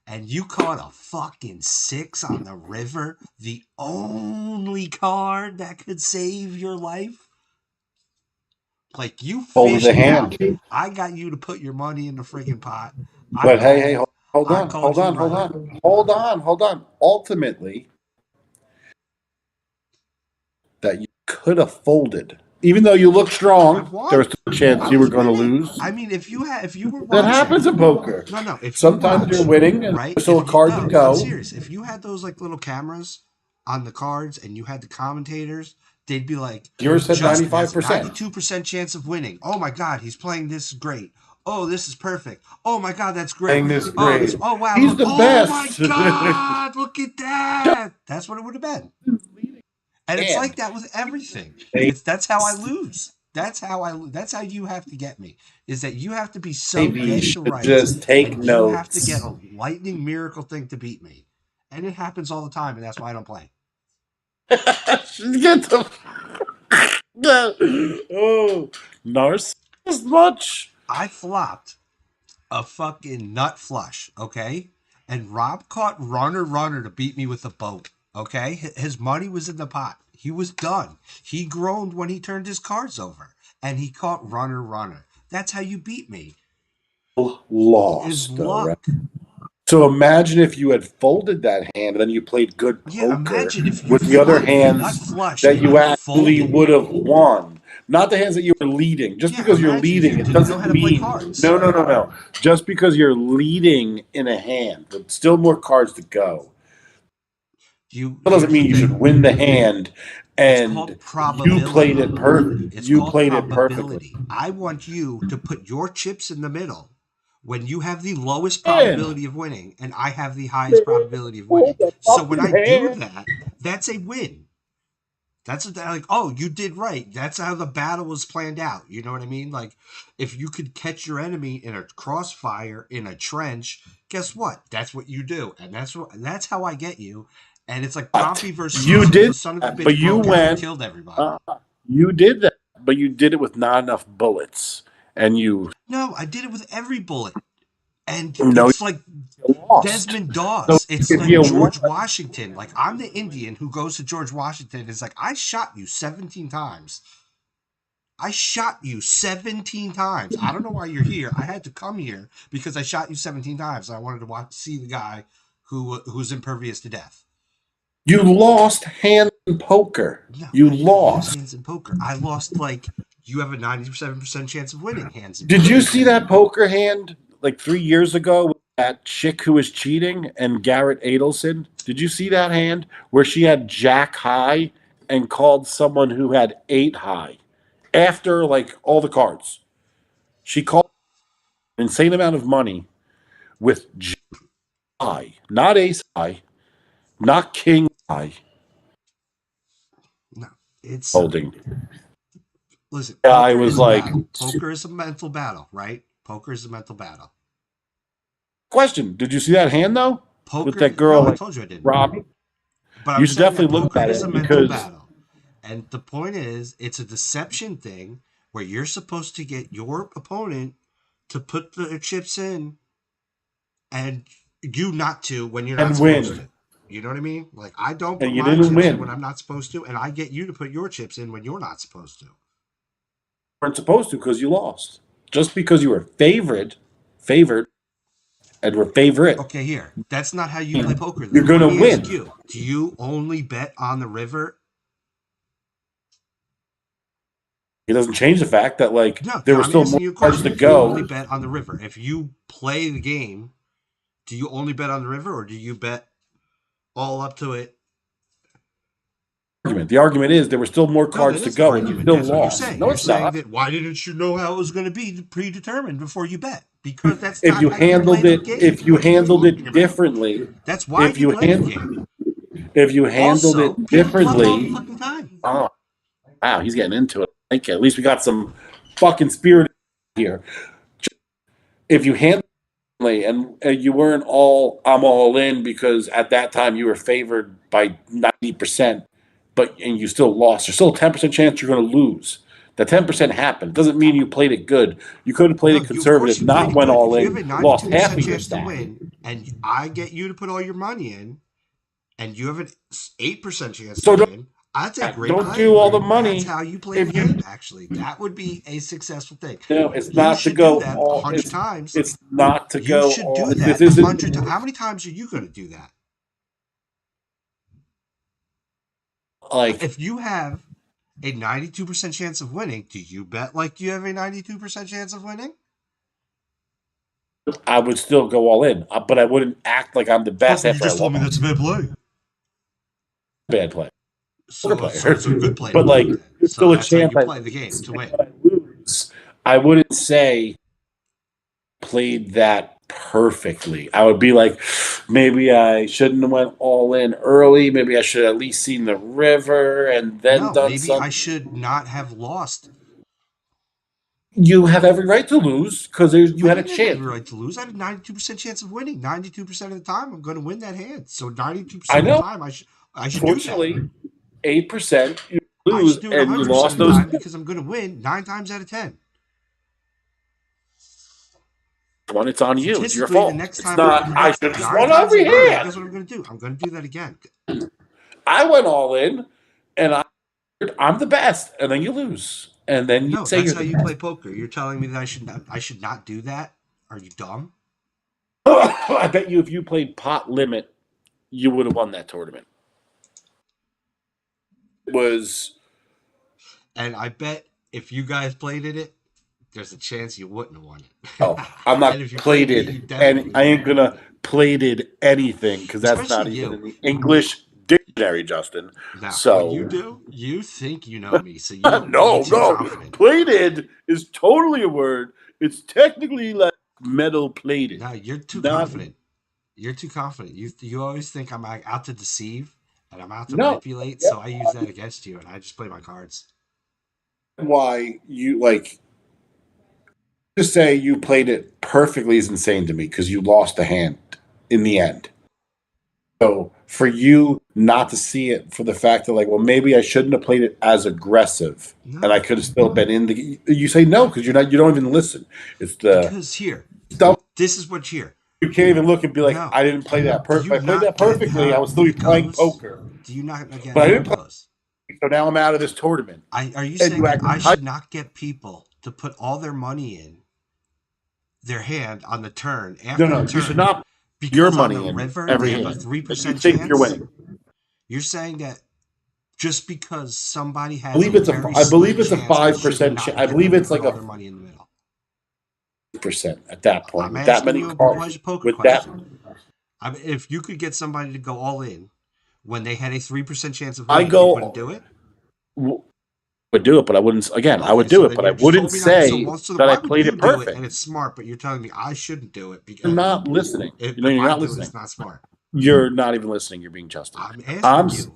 and you caught a fucking six on the river, the only card that could save your life, like you Hold the fished out. hand. I got you to put your money in the friggin' pot. I But hey, called. hold I on, called hold you on, hold right. on, hold on, hold on. Ultimately, that you could have folded, even though you looked I strong. There won. was still a chance I you were was going to winning. lose. I mean, if you were That watching, happens in poker. no, if you Sometimes you're watch, winning, and right? there's still a If you card to no, I'm go. serious. If you had those like little cameras on the cards and you had the commentators, they'd be like, Yours said Justin has a 95%. 92% chance of winning. Oh my god, he's playing this great. Oh, this is perfect. Oh my god, that's Playing great. this Oh, great. this oh wow, He's look. the Oh my best. god, look at that. That's what it would have been. And it's like And that with everything. they, That's how I lose. That's how you have to get me. Is that you have to be so maybe you dead to should rights just take and you have to get notes. a lightning miracle thing to beat me. And it happens all the time and that's why I don't play. Get the Oh, narcissist much? I flopped a fucking nut flush, okay? And Rob caught runner to beat me with a boat, okay? His money was in the pot. He was done. He groaned when he turned his cards over, and he caught runner. That's how you beat me. Is Lost, all right. luck. So imagine if you had folded that hand and then you played good Yeah, poker imagine if you with the other flopped a nut hands flush that and you you actually folded. would have won. Not the hands that you were leading. Just Yeah, because you're imagine if leading, you it didn't know doesn't how to play mean cards. no. Just because you're leading in a hand, but still more cards to go. That doesn't Here's the mean you should thing. win the hand It's called and you played probability. it perfect. It's You called played it perfectly. probability. I want you to put your chips in the middle when you have the lowest Man, probability of winning, and I have the highest probability of winning. hold the So when fucking I do hand. that, that's a win. That's like, oh, you did right. That's how the battle was planned out. You know what I mean? Like, if you could catch your enemy in a crossfire in a trench, guess what? That's what you do, and that's how I get you. And it's like But Pompey versus you Caesar. The did son of a that, but bitch you broke out and went. killed everybody. Uh, you did that, but you did it with not enough bullets, and you No, I did it with every bullet, and know it's like you lost. Desmond So Dawes. It's if like you won, George Washington. Like I'm the Indian who goes to George Washington. It's like I shot you 17 times. I shot you 17 times. I don't know why you're here. I had to come here because I shot you 17 times. I wanted to see the guy who's impervious to death. you lost hand in poker. No, You I didn't lose lost. hands in poker. I lost like you have a 97% chance of winning hands in Did poker. you see that poker hand like 3 years ago with that chick who was cheating and Garrett Adelson? Did you see that hand where she had Jack high and called someone who had eight high after like all the cards? She called an insane amount of money with Jack high, not ace high, not king high No, it's holding. listen. Yeah, I Poker was is a like, battle. Poker is a mental battle, right? Poker is a mental battle. question, did you see that hand though? With Poker, that girl no, I like told you I didn't. Robbie? But You I'm should saying that definitely look poker at is a it mental because battle. And the point is, it's a deception thing where you're supposed to get your opponent to put their chips in and you not to when you're not and supposed win. to. You know what I mean? Like I don't And put you my didn't chips in when win. I'm not supposed to, and I get you to put your chips in when you're not supposed to. Weren't supposed to because you lost. Just because you were favored, and were favorite, Okay, here. That's not how you play poker you're though. Let gonna me ask win. you. Do you only bet on the river? It doesn't change the fact that like No, there were I'm still more asking you a cards question. to Do you only go. bet on the river? If you play the game, do you only bet on the river or do you bet all up to it? The argument is there were still more No, cards that to is the go, and you argument. still That's what you're lost. saying. No, You're it's saying not. that why didn't you know how it was going to be predetermined before you bet? Because that's If not you how you play handled the it, game. if you What are you handled talking it about? differently, That's why if you you play the hand, game. if you handled Also, it people flop all the differently, fucking time. oh wow, he's getting into it. Okay, at least we got some fucking spirit here. If you handle and you weren't all I'm all in because at that time you were favored by 90%, but and you still lost. There's still a 10% chance you're going to lose. The 10% happened. It doesn't mean you played it good. You could have played No, it of course conservative, you played not it went good. all If you have in, a lost half 92% of your chance to stack. win, and I get you to put all your money in, and you have an 8% chance to So win, that's a great don't play. do all the That's money how you play the if you game. Actually, that would be a successful thing. it's You not to should do go that a all hundred times. it's not to You go should all do this that a isn't hundred times. How many times are you going to do that? like If you have a 92% chance of winning, do you bet like you have a 92% chance of winning? I would still go all in, but I wouldn't act like I'm the Oh, best but you after I just told me that's a lost. bad play. Bad play. Poker So player. it's a good play to But win like then. there's So still a that's how chance you I play the game lose. to And win. when I lose, I wouldn't say played that perfectly. I would be like, maybe I shouldn't have went all in early. Maybe I should have at least seen the river and then No, done maybe I something. should not have lost. You have every right to lose because you I had a didn't have every chance. right to lose. I had a 92% chance of winning. 92% of the time, I'm going to win that hand. So I 92% of the know. time, I should do that. Fortunately, 8% you I lose should do it and you 100% lost of the those. time because I'm going to win 9 times out of 10. One, it's on you. It's your Statistically, the fault. next It's time, not. the I next should just 9 won times over I lose, here. guess what I'm going to do? I'm going to do that again. I went all in, and I'm the best, and then you lose, and then you No, say that's you're how the you best. play poker. You're telling me that I should not do that? Are you dumb? I bet you if you played pot limit, you would have won that tournament. It was And I bet if you guys played in it, there's a chance you wouldn't have won it. oh, I'm not And if you played me, plated, you and definitely I would. ain't gonna plated anything because that's Especially not even you. in the English dictionary, Justin. Now, what you So do, you think you know me, so you're way no, too no, confident. plated is totally a word. It's technically like metal plated, No, you're too not confident. You're too confident. You always think I'm like, out to deceive and I'm out to no. manipulate, so I use that against you and I just play my cards. Why you like to say you played it perfectly is insane to me because you lost the hand in the end. So for you not to see it for the fact that like, well, maybe I shouldn't have played it as aggressive, and I No, could have still been in the. You say no because you're not. You don't even listen. It's the because here, stuff this is what here. you can't even look and be like, No, I didn't play that do perfect. you If I played that not get perfectly, I how would still be it playing goes? poker. Do you not get But I how didn't it play, goes? so now I'm out of this tournament. Are you And saying you that act I entitled. should not get people to put all their money in their hand on the turn No, after the no, you should turn not put your because on the money in river they every have a hand three that you percent think you're chance? winning. You're saying that just because somebody I has believe a it's a. very I believe slim it's a chance, I five should percent. not I get believe them to it's put like all a their money in the middle. percent at that point I'm with that asking many you a cards. poker With that, question. If you could get somebody to go all in when they had a 3% chance of I winning, you wouldn't go do it? would do it, but I wouldn't. Again, I Okay, would so do it, then but I you just wouldn't told me not. So, say well, so that I why would played you it do it and perfect. it's smart, but you're telling me I shouldn't do it You're because not listening. You know, if you're I not do it, listening. it's not smart. You're not even listening. You're being Justin. I'm asking you.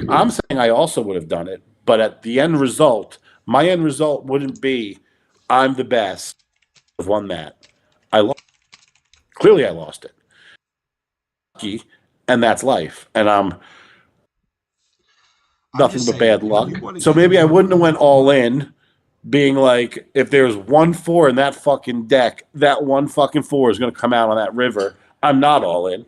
I'm saying I also would have done it, but at the end result, my end result wouldn't be I'm the best. I've won that. I lost. Clearly I lost it. And that's life. And I'm I'm nothing just but saying, bad if luck. you want to So get maybe I me, wouldn't have went all in, being like, if there's 1 4 in that fucking deck, that 1 4 is going to come out on that river. I'm not all in,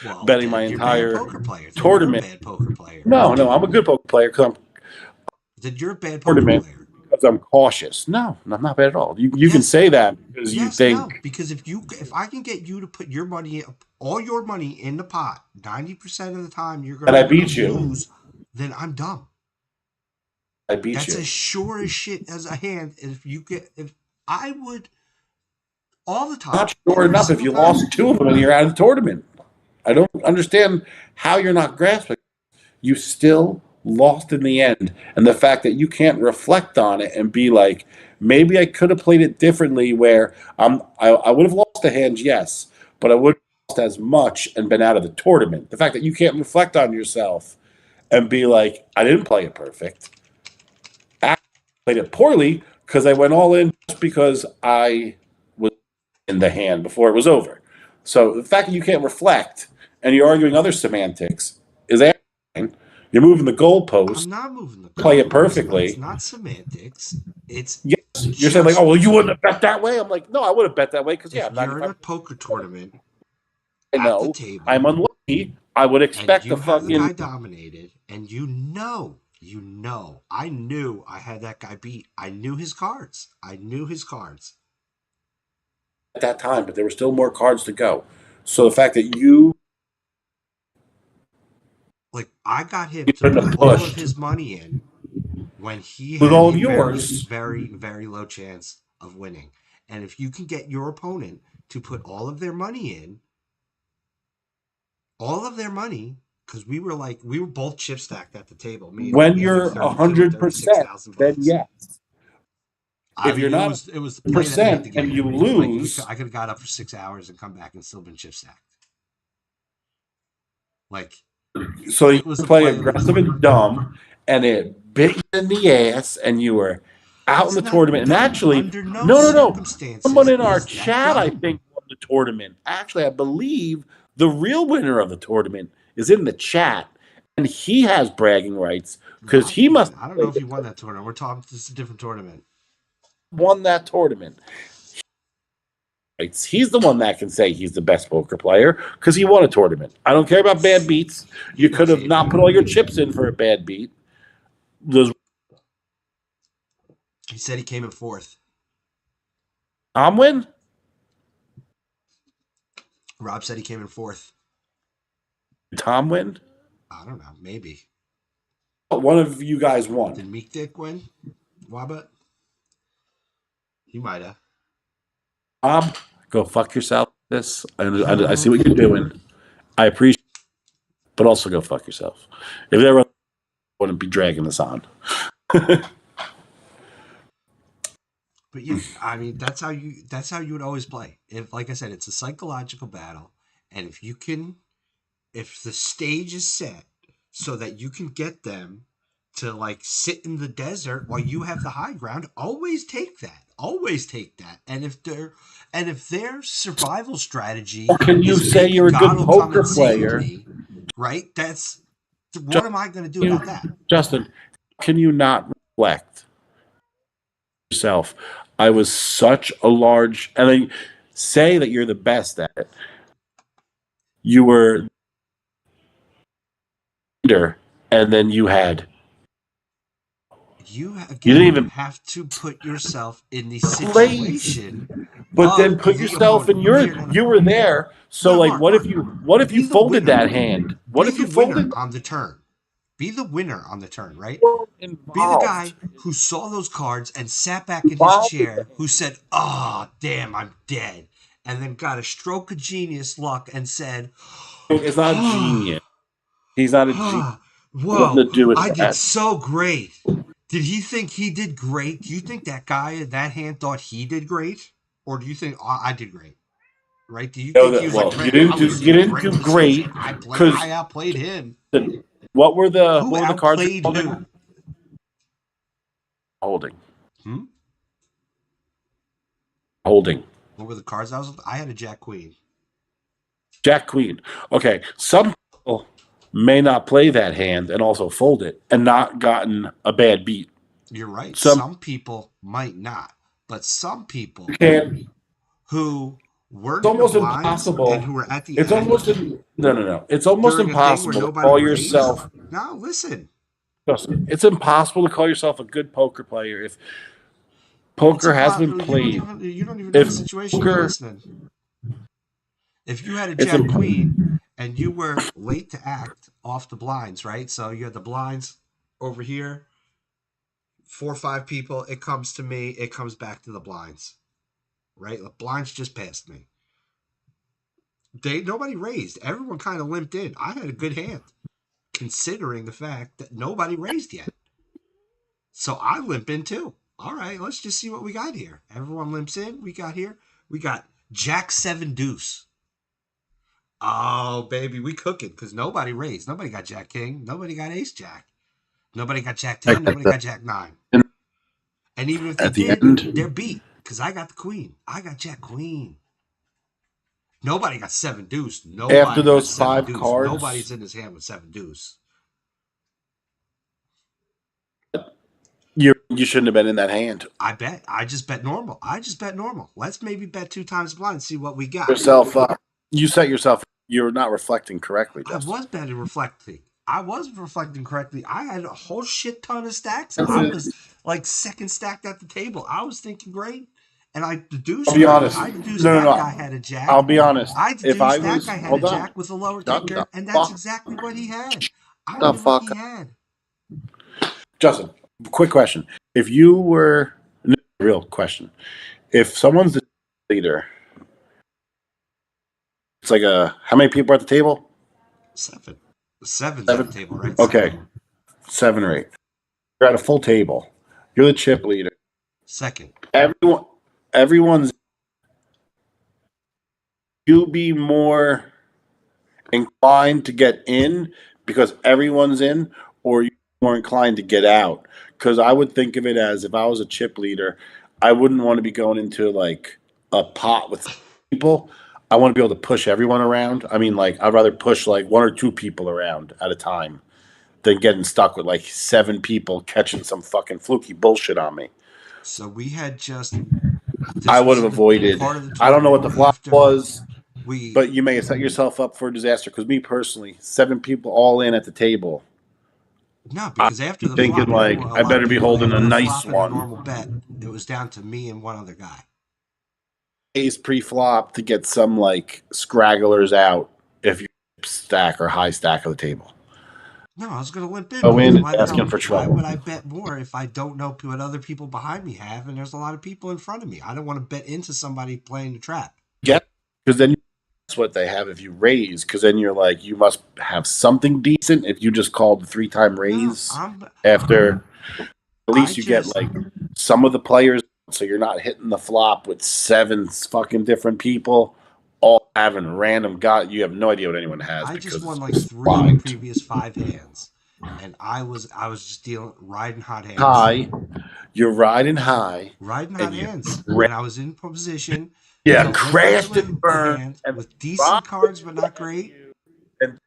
well, betting my then you're a bad entire poker player. Then you're a tournament. bad poker player. No, no, I'm a good poker player because I'm Then you're a bad poker tournament player. because I'm cautious. No, I'm not bad at all. You can Yes, say that because you yes, no. think Because if I can get you to put your money, all your money in the pot, 90% of the time you're that I gonna beat you. lose, then I'm dumb. I beat That's you. as sure as shit as a hand. If I would all the time, Not sure every enough if single you time. lost 2 of them and you're out of the tournament. I don't understand how you're not grasping. You still lost in the end. And the fact that you can't reflect on it and be like, maybe I could have played it differently where I would have lost the hand, yes, but I would have lost as much and been out of the tournament. The fact that you can't reflect on yourself and be like, I didn't play it perfect. I played it poorly because I went all in just because I was in the hand before it was over. So the fact that you can't reflect and you're arguing other semantics is fine. You're moving the goalposts, I'm not moving the play it goalposts. It's perfectly. not semantics. It's Yes, you're saying like, oh just well, you wouldn't have bet that way. I'm like, no, I would have bet that way because yeah, if I'm you're in 95. a poker tournament I at the know I'm table unlucky. I would and expect the you have the fucking guy dominated and I knew I had that guy beat. I knew his cards. I knew his cards. at that time, but there were still more cards to go. So the fact that you Like I got him to couldn't put have all of pushed his money in when he with had all a of very, yours, very, very low chance of winning. And if you can get your opponent to put all of their money, because we were both chip stacked at the table. Me and you, when we had like you're 32, 100%, 36,000 then bucks. yes. I If mean, you're not it was the play that made the 100% and you game. It was like lose, I could have got up for 6 hours and come back and still been chip stacked. Like so you it was a play play that aggressive and dumb, and it bit you in the ass, and you were out in it's the not tournament. And dumb actually, under no no, no, no. Someone circumstances in our is that chat, I dumb. think, won the tournament. Actually, I believe the real winner of the tournament is in the chat. and he has bragging rights because he must. I don't know if he won that tournament. We're talking. This is a different tournament. Won that tournament. He's the one that can say he's the best poker player because he won a tournament. I don't care about bad beats. You could have not put all your chips in for a bad beat. He said he came in fourth. Tom win? Rob said he came in fourth. Tom win? I don't know. Maybe. One of you guys won. Did Meek Dick win? Wabba? He might have. Go fuck yourself. I see what you're doing. I appreciate it, but also go fuck yourself. If there were, wouldn't be dragging this on. But yeah, I mean, that's how you would always play. If, like I said, it's a psychological battle, and if the stage is set so that you can get them to like sit in the desert while you have the high ground, always take that. Always take that. And if their survival strategy, or can you say you're a good poker player? Right? What am I going to do about that? Justin, can you not reflect yourself? I was such a large, and I say that you're the best at it. You were leader, and then you had. You didn't even have to put yourself in the situation. But then put yourself in you were there. So no, like, Mark, what if you folded that hand? What if you folded on the turn? Be the winner on the turn, right? Be the guy who saw those cards and sat back in his chair, who said, "Oh, damn, I'm dead," and then got a stroke of genius luck and said, "It's not genius. He's not a genius." Whoa! I did so great. Did he think he did great? Do you think that guy in that hand thought he did great? Or do you think I did great? Right? Do you think he was like, you didn't do great because I outplayed him? What were the cards? Who? Holding. Holding. What were the cards I had a Jack Queen. Jack Queen. Okay. Some people may not play that hand and also fold it and not gotten a bad beat. You're right. Some people might not, but some people who weren't almost impossible and who were at the it's end. No. It's almost impossible to call yourself. No, listen. It's impossible to call yourself a good poker player if poker has been played. You don't even know the situation you're listening. If you had a Jack Queen and you were late to act off the blinds, right? So you had the blinds over here, 4 or 5 people. It comes to me. It comes back to the blinds, right? The blinds just passed me. Nobody raised. Everyone kind of limped in. I had a good hand, considering the fact that nobody raised yet. So I limp in too. All right, let's just see what we got here. Everyone limps in. We got Jack 7 deuce. Oh, baby, we cooking because nobody raised. Nobody got Jack King. Nobody got Ace Jack. Nobody got Jack 10. Nobody got Jack 9. And even if they did, they're beat because I got the Queen. I got Jack Queen. Nobody got 7 deuce. Nobody after those 5 deuce. cards, nobody's in his hand with 7 deuce. You shouldn't have been in that hand. I bet. I just bet normal. Let's maybe bet 2 times blind and see what we got. You set yourself. You're not reflecting correctly, Justin. I was betting reflecting. I was reflecting correctly. I had a whole shit ton of stacks. I was like second stacked at the table. I was thinking great. And I deduced. I'll be honest. I deduced that guy had a Jack. I'll be honest. I deduced that guy had a Jack with a lower kicker, and that's exactly what he had. I knew what he had. Justin, quick question. If you were... real question. If someone's the leader... It's like how many people are at the table? 7. 7's at the table, right? Okay. 7 or 8. You're at a full table. You're the chip leader. Second. Everyone's... You be more inclined to get in because everyone's in, or you're more inclined to get out? Because I would think of it as if I was a chip leader, I wouldn't want to be going into like a pot with people. I want to be able to push everyone around. I mean, like, I'd rather push like one or two people around at a time than getting stuck with like 7 people catching some fucking fluky bullshit on me. So we had just I this would was have the avoided. part of the I don't know what tournament the flop after was, we. but you may have set yourself up for disaster. Because me personally, 7 people all in at the table, No, I'm because after the thinking flop, like everyone, a I lot of better be people holding a after the nice flop and a one. normal bet, it was down to me and one other guy. Ace pre-flop to get some like scragglers out if you stack or high stack of the table. No, I was going to limp in Go because in and why the asking hell? for Why would trouble. I bet more if I don't know what other people behind me have, and there's a lot of people in front of me? I don't want to bet into somebody playing the trap. Get because then that's what they have if you raise. Because then you're like you must have something decent if you just called the 3-time No, raise after. At I least you get just like some of the players, so you're not hitting the flop with 7 fucking different people, all having random got. You have no idea what anyone has I just because won it's like just 3 of the blind. previous 5 hands, and I was just dealing riding hot hands, High, you're riding high, riding hot and you hands, and I was in position yeah to limp into crashed and a burned hand and with decent robbed cards but not great. you and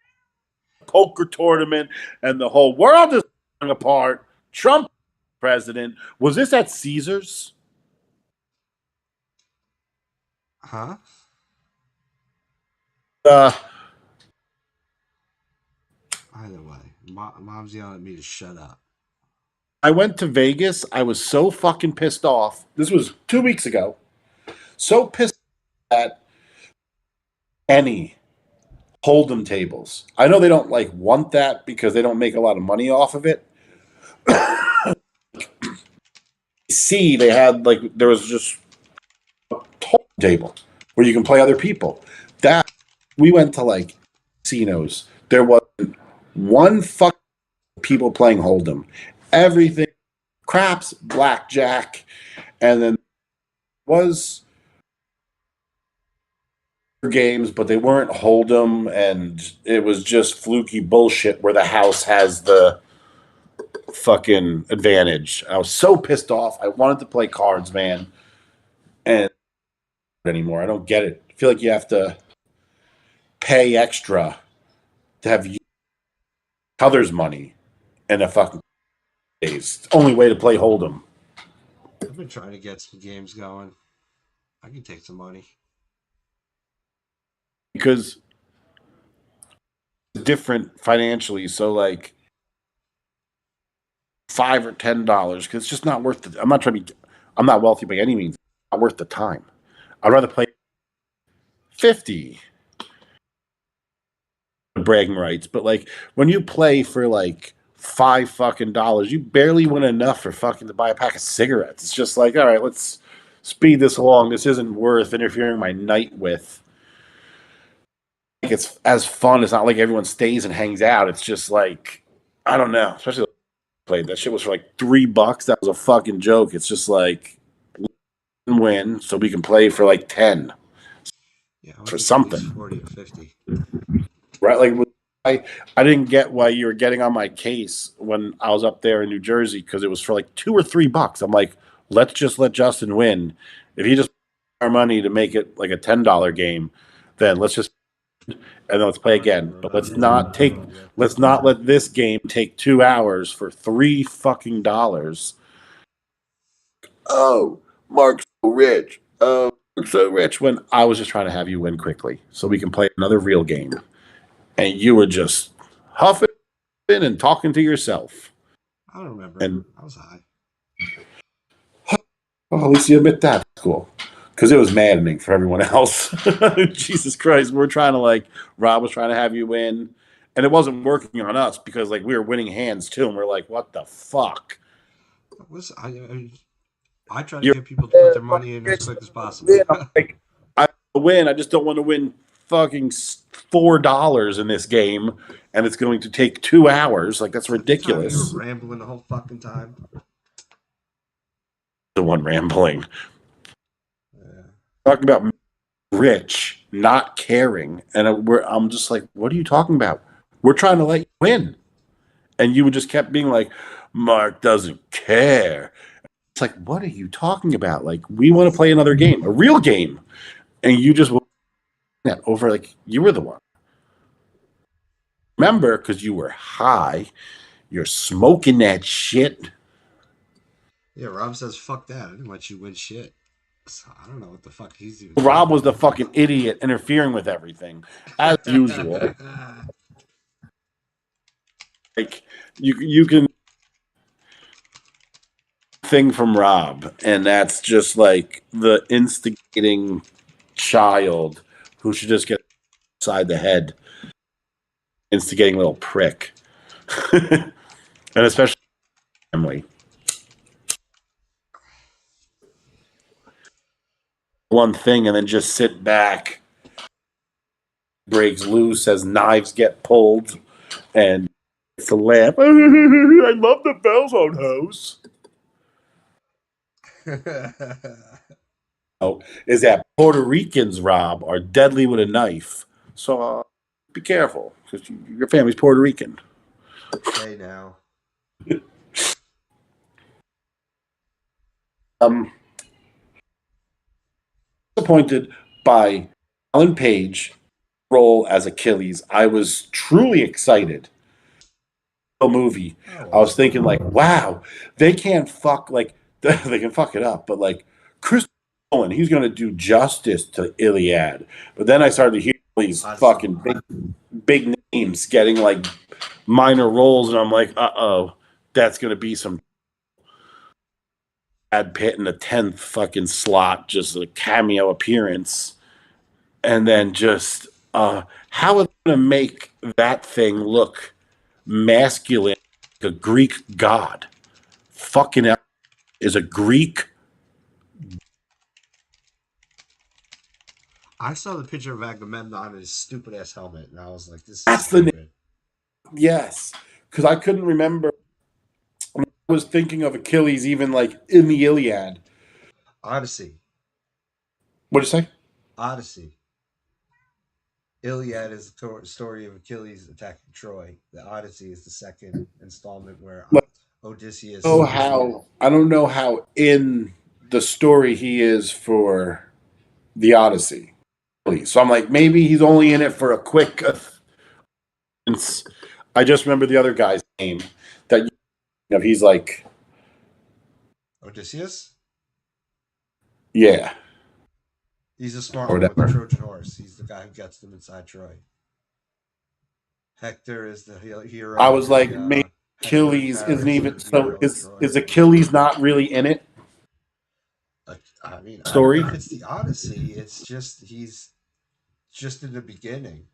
poker tournament and the whole world is falling apart. Trump president was this at Caesars? Huh? Uh, Either way, mom's yelling at me to shut up. I went to Vegas. I was so fucking pissed off. This was 2 weeks ago. So pissed at any Hold'em tables. I know they don't like want that because they don't make a lot of money off of it. See, they had like there was just a Hold'em table where you can play other people. That we went to like casinos. There wasn't one fuck people playing Hold'em. Everything craps, blackjack, and then was games, but they weren't Hold'em, and it was just fluky bullshit where the house has the fucking advantage. I was so pissed off. I wanted to play cards, man, and anymore. I don't get it. I feel like you have to pay extra to have others' money and a fucking days. It's the only way to play Hold'em. I've been trying to get some games going. I can take some money. Because it's different financially. So like $5 or $10, because it's just not worth it. I'm not trying to be I'm not wealthy by any means. It's not worth the time. I'd rather play 50 bragging rights, but like when you play for like $5 you barely win enough for fucking to buy a pack of cigarettes. It's just like, all right, let's speed this along. This isn't worth interfering my night with. Like it's as fun. It's not like everyone stays and hangs out. It's just like I don't know. Especially played that shit was for like $3. That was a fucking joke. It's just like win so we can play for like 10 Yeah, I for want to get at least something. 40 or 50. Right? Like I didn't get why you were getting on my case when I was up there in New Jersey because it was for like $2 or $3. I'm like, let's just let Justin win. If he just our money to make it like a $10 game, then let's just and then let's play again. But let's not let this game take 2 hours for $3 fucking dollars. Oh, Mark's so rich. Oh, Mark's so rich when I was just trying to have you win quickly so we can play another real game. And you were just huffing and talking to yourself. I don't remember. And I was high. well, at least you admit that. That's cool. Because it was maddening for everyone else. Jesus Christ. We're trying to like Rob was trying to have you win. And it wasn't working on us because like we were winning hands too. And we're like, what the fuck? I try to You're get people to put their money in as quick as possible. I'm like, I win. I just don't want to win fucking $4 in this game, and it's going to take 2 hours. Like that's At the time, you ridiculous. were rambling the whole fucking time. The one rambling, Yeah. talking about rich, not caring, and I'm just like, what are you talking about? We're trying to let you win, and you just kept being like, Mark doesn't care. It's like, what are you talking about? Like, we want to play another game, a real game, and you just that over like you were the one. Remember, because you were high, you're smoking that shit. Yeah, Rob says, fuck that. I didn't let you win shit. So I don't know what the fuck he's even Rob talking was the about. fucking idiot interfering with everything, as usual. Like you can thing from Rob, and that's just like the instigating child who should just get inside the head, instigating little prick, and especially family. One thing, and then just sit back, breaks loose as knives get pulled, and it's a laugh. I love the Bellzone house. Oh, is that Puerto Ricans, Rob, are deadly with a knife. So be careful, because your family's Puerto Rican. Hey now. Um, Disappointed by Alan Page role as Achilles. I was truly excited. Movie. Oh, I was well. thinking like, wow, they can't fuck like they can fuck it up, but like Chris Nolan, he's gonna do justice to Iliad. But then I started to hear all these Odyssey. fucking big names getting like minor roles, and I'm like, oh, that's gonna be some Brad Pitt in the 10th fucking slot, just a cameo appearance, and then just how are they gonna make that thing look masculine, like a Greek god? Fucking hell, is a Greek. I saw the picture of Agamemnon and his stupid ass helmet, and I was like, this is That's the name. stupid. Yes, because I couldn't remember. I was thinking of Achilles, even like in the Iliad. Odyssey. What did you say? Odyssey. Iliad is the story of Achilles attacking Troy. The Odyssey is the second installment where Like, Odysseus. oh, how I don't know how in the story he is for the Odyssey. So I'm like, maybe he's only in it for a quick. I just remember the other guy's name that you know, he's like, Odysseus? yeah, He's a smart or one with the whatever. Trojan horse. He's the guy who gets them inside Troy. Hector is the I hero was of like, the maybe Hector and Achilles isn't Paris are even the so. hero of Troy. Is Achilles not really in it? I mean, Story. if it's the Odyssey, it's just he's just in the beginning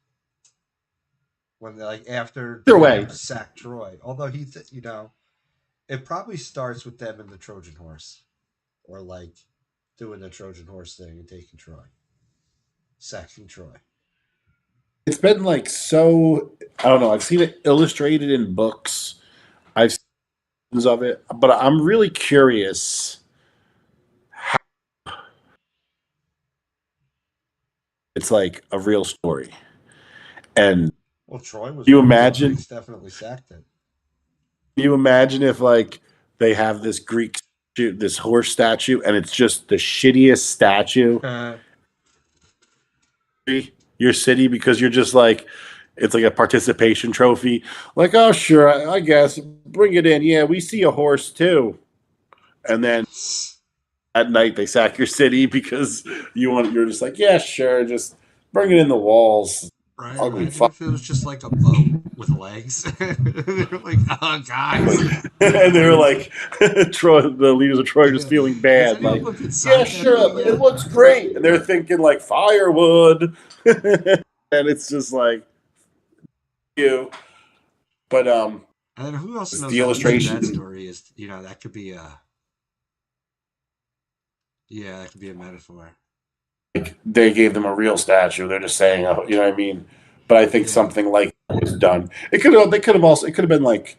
when like after Either they way, have sacked Troy. Although it probably starts with them in the Trojan horse, or like doing the Trojan horse thing and taking Troy, sacking Troy. it's been like so. I don't know. I've seen it illustrated in books. I've seen of it, but I'm really curious. It's like a real story, and Well, Troy was you real. The imagine? Greeks definitely sacked it. You imagine if like they have this Greek statue, this horse statue, and it's just the shittiest statue in your city because you're just like it's like a participation trophy. Like, oh sure, I guess bring it in. Yeah, we see a horse too, and then at night they sack your city because you're just like yeah sure just bring it in the walls. Right? Ugly Imagine fuck. if it was just like a boat with legs. They're like, oh, guys. And they were like, Troy, the leaders of Troy are just feeling Has bad. anyone Like, looked yeah, inside that thing sure, it yet? looks great. And they're thinking like firewood. And it's just like you. But And then who else it's knows the how true that illustration. story is? That could be a that could be a metaphor. Like they gave them a real statue. They're just saying, you know what I mean? But I think Yeah. something like that was done. They could have also, it could have been like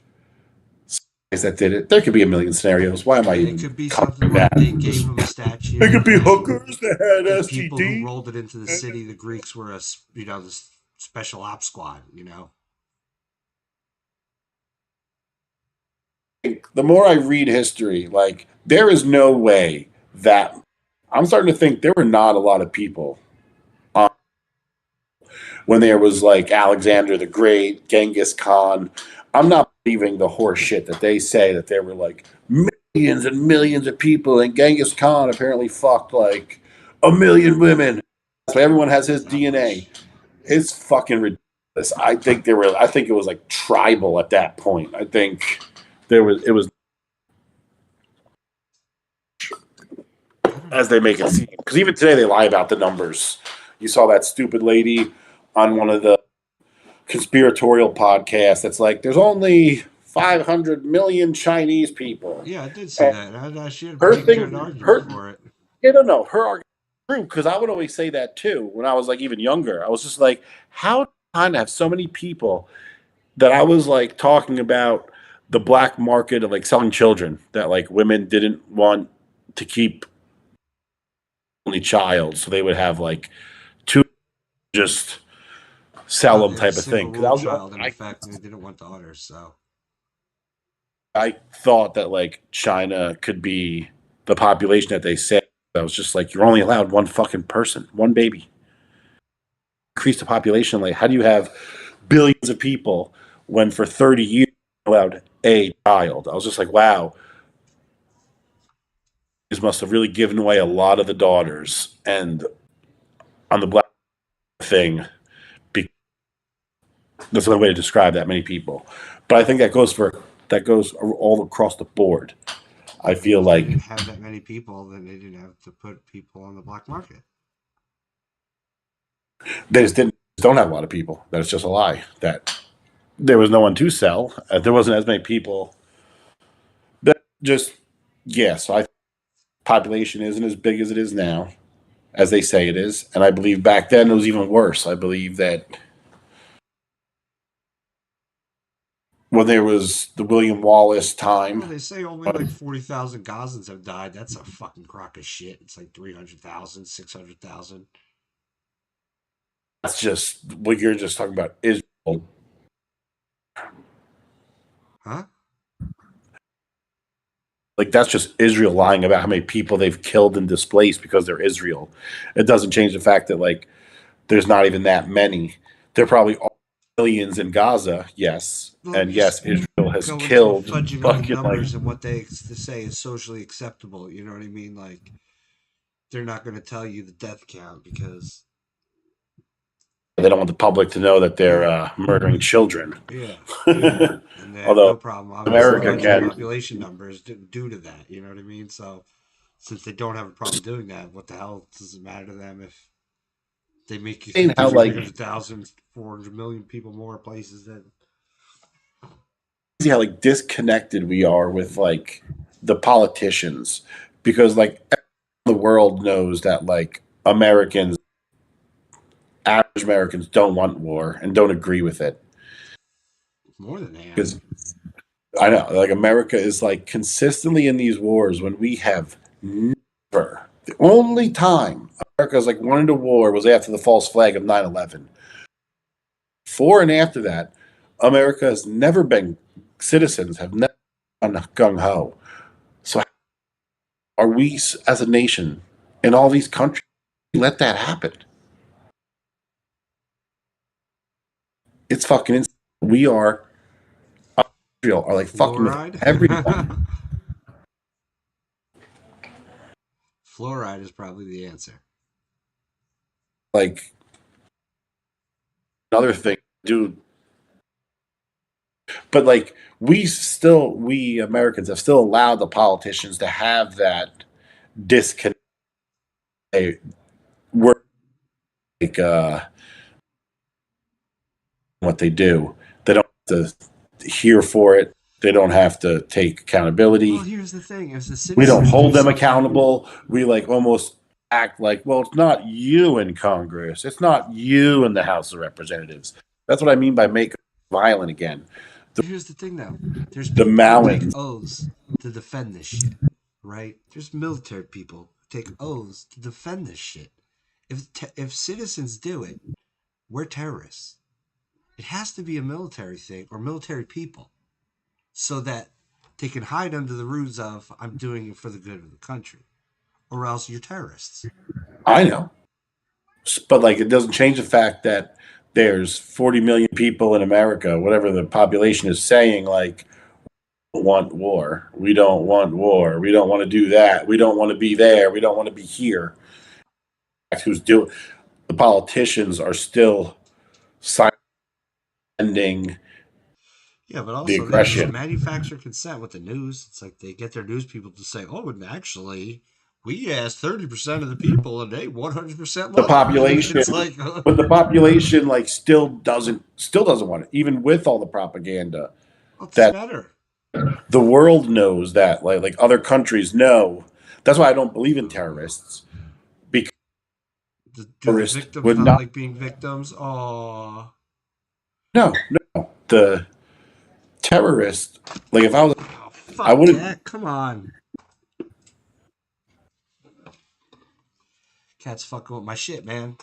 guys that did it. There could be a million scenarios. Why am I It even could be something covering like that? they gave him a It statue, could be and hookers that had the people who STD. rolled it into the city, the Greeks were the special ops squad. The more I read history, like there is no way that I'm starting to think there were not a lot of people. when there was like Alexander the Great, Genghis Khan. I'm not believing the horse shit that they say that there were like millions and millions of people, and Genghis Khan apparently fucked like a million women. So everyone has his That DNA. much. It's fucking ridiculous. I think there were. I think it was like tribal at that point. I think there was. It was I don't as know. they make it seem. Because even today they lie about the numbers. You saw that stupid lady on one of the conspiratorial podcasts that's like, there's only 500 million Chinese people. Yeah, I did see And that. She had a her pretty good thing, argument her, for it. you don't know, her argument is true because I would always say that too when I was like even younger. I was just like, how did China have so many people that I was like talking about the black market of like selling children that like women didn't want to keep only child, so they would have like two just sell Oh, them they had a type of single thing. Because rule child in effect, and they didn't want daughters. So I thought that like China could be the population that they said. I was just like, you're only allowed one fucking person, one baby. Increase the population. Like, how do you have billions of people when for 30 years you're allowed a child? I was just like, wow, these must have really given away a lot of the daughters. And on the black thing, that's another way to describe that many people. But I think that goes all across the board. I feel if they like didn't have that many people, then they didn't have to put people on the black market. they just didn't don't have a lot of people. That's just a lie. That there was no one to sell. There wasn't as many people. That just So I population isn't as big as it is now, as they say it is, and I believe back then it was even worse. I believe that when there was the William Wallace Well, time, they say only like 40,000 Gazans have died. That's a fucking crock of shit. It's like 300,000, 600,000. that's just what you're just talking about. Israel, Huh? like that's just Israel lying about how many people they've killed and displaced because they're Israel. It doesn't change the fact that like there's not even that many. There probably are millions in Gaza, yes, Well, and just yes, Israel has go into killed fudging on the fucking like numbers and what they say is socially acceptable. You know what I mean? Like, they're not going to tell you the death count because, they don't want the public to know that they're yeah, murdering children. yeah. And they have Although no problem, obviously, America fudging can. population numbers due to that. You know what I mean? So, since they don't have a problem doing that, what the hell does it matter to them if they make you Saying think how there's like 300,000, 400 million people more places that. see how like disconnected we are with like the politicians because like the world knows that like Americans, average Americans, don't want war and don't agree with it More than half. because I know like America is like consistently in these wars when we have never. The only time America's like wanted a war was after the false flag of 9/11. Before and after that, America has never been citizens have never been gung ho. So are we as a nation in all these countries let that happen? It's fucking insane. We are Israel are like fucking with Fluoride? everyone. Fluoride is probably the answer. Like another thing, dude. But like we Americans have still allowed the politicians to have that disconnect. We're like what they do. They don't have to hear for it. They don't have to take Well, accountability. here's the thing: if the We don't citizens do hold them something, accountable. We like almost act like, well, it's not you in Congress. It's not you in the House of Representatives. That's what I mean by make violent again. here's the thing though: there's The people who take Mowings. oaths to defend this shit, right? There's military people who take oaths to defend this shit. If citizens do it, we're terrorists. It has to be a military thing or military people, so that they can hide under the ruse of "I'm doing it for the good of the country," or else you're terrorists. I know, but like it doesn't change the fact that there's 40 million people in America, whatever the population is saying, like, want war. We don't want war. We don't want to do that. We don't want to be there. We don't want to be here. Who's doing? The politicians are still sending Yeah, but the also they just aggression. manufacture consent with the news. It's like they get their news people to say, "Oh, and actually, we asked 30% of the people, and they 100% The love it." population, It's like, but the population like still doesn't want it, even with all the propaganda. what's That better? the world knows that, like other countries know. That's why I don't believe in terrorists, because Do the terrorists victims would not not. like being victims? Oh, No, no. The terrorist, like if I was, oh, I fuck wouldn't. cat! Come on, cat's fucking with my shit, man.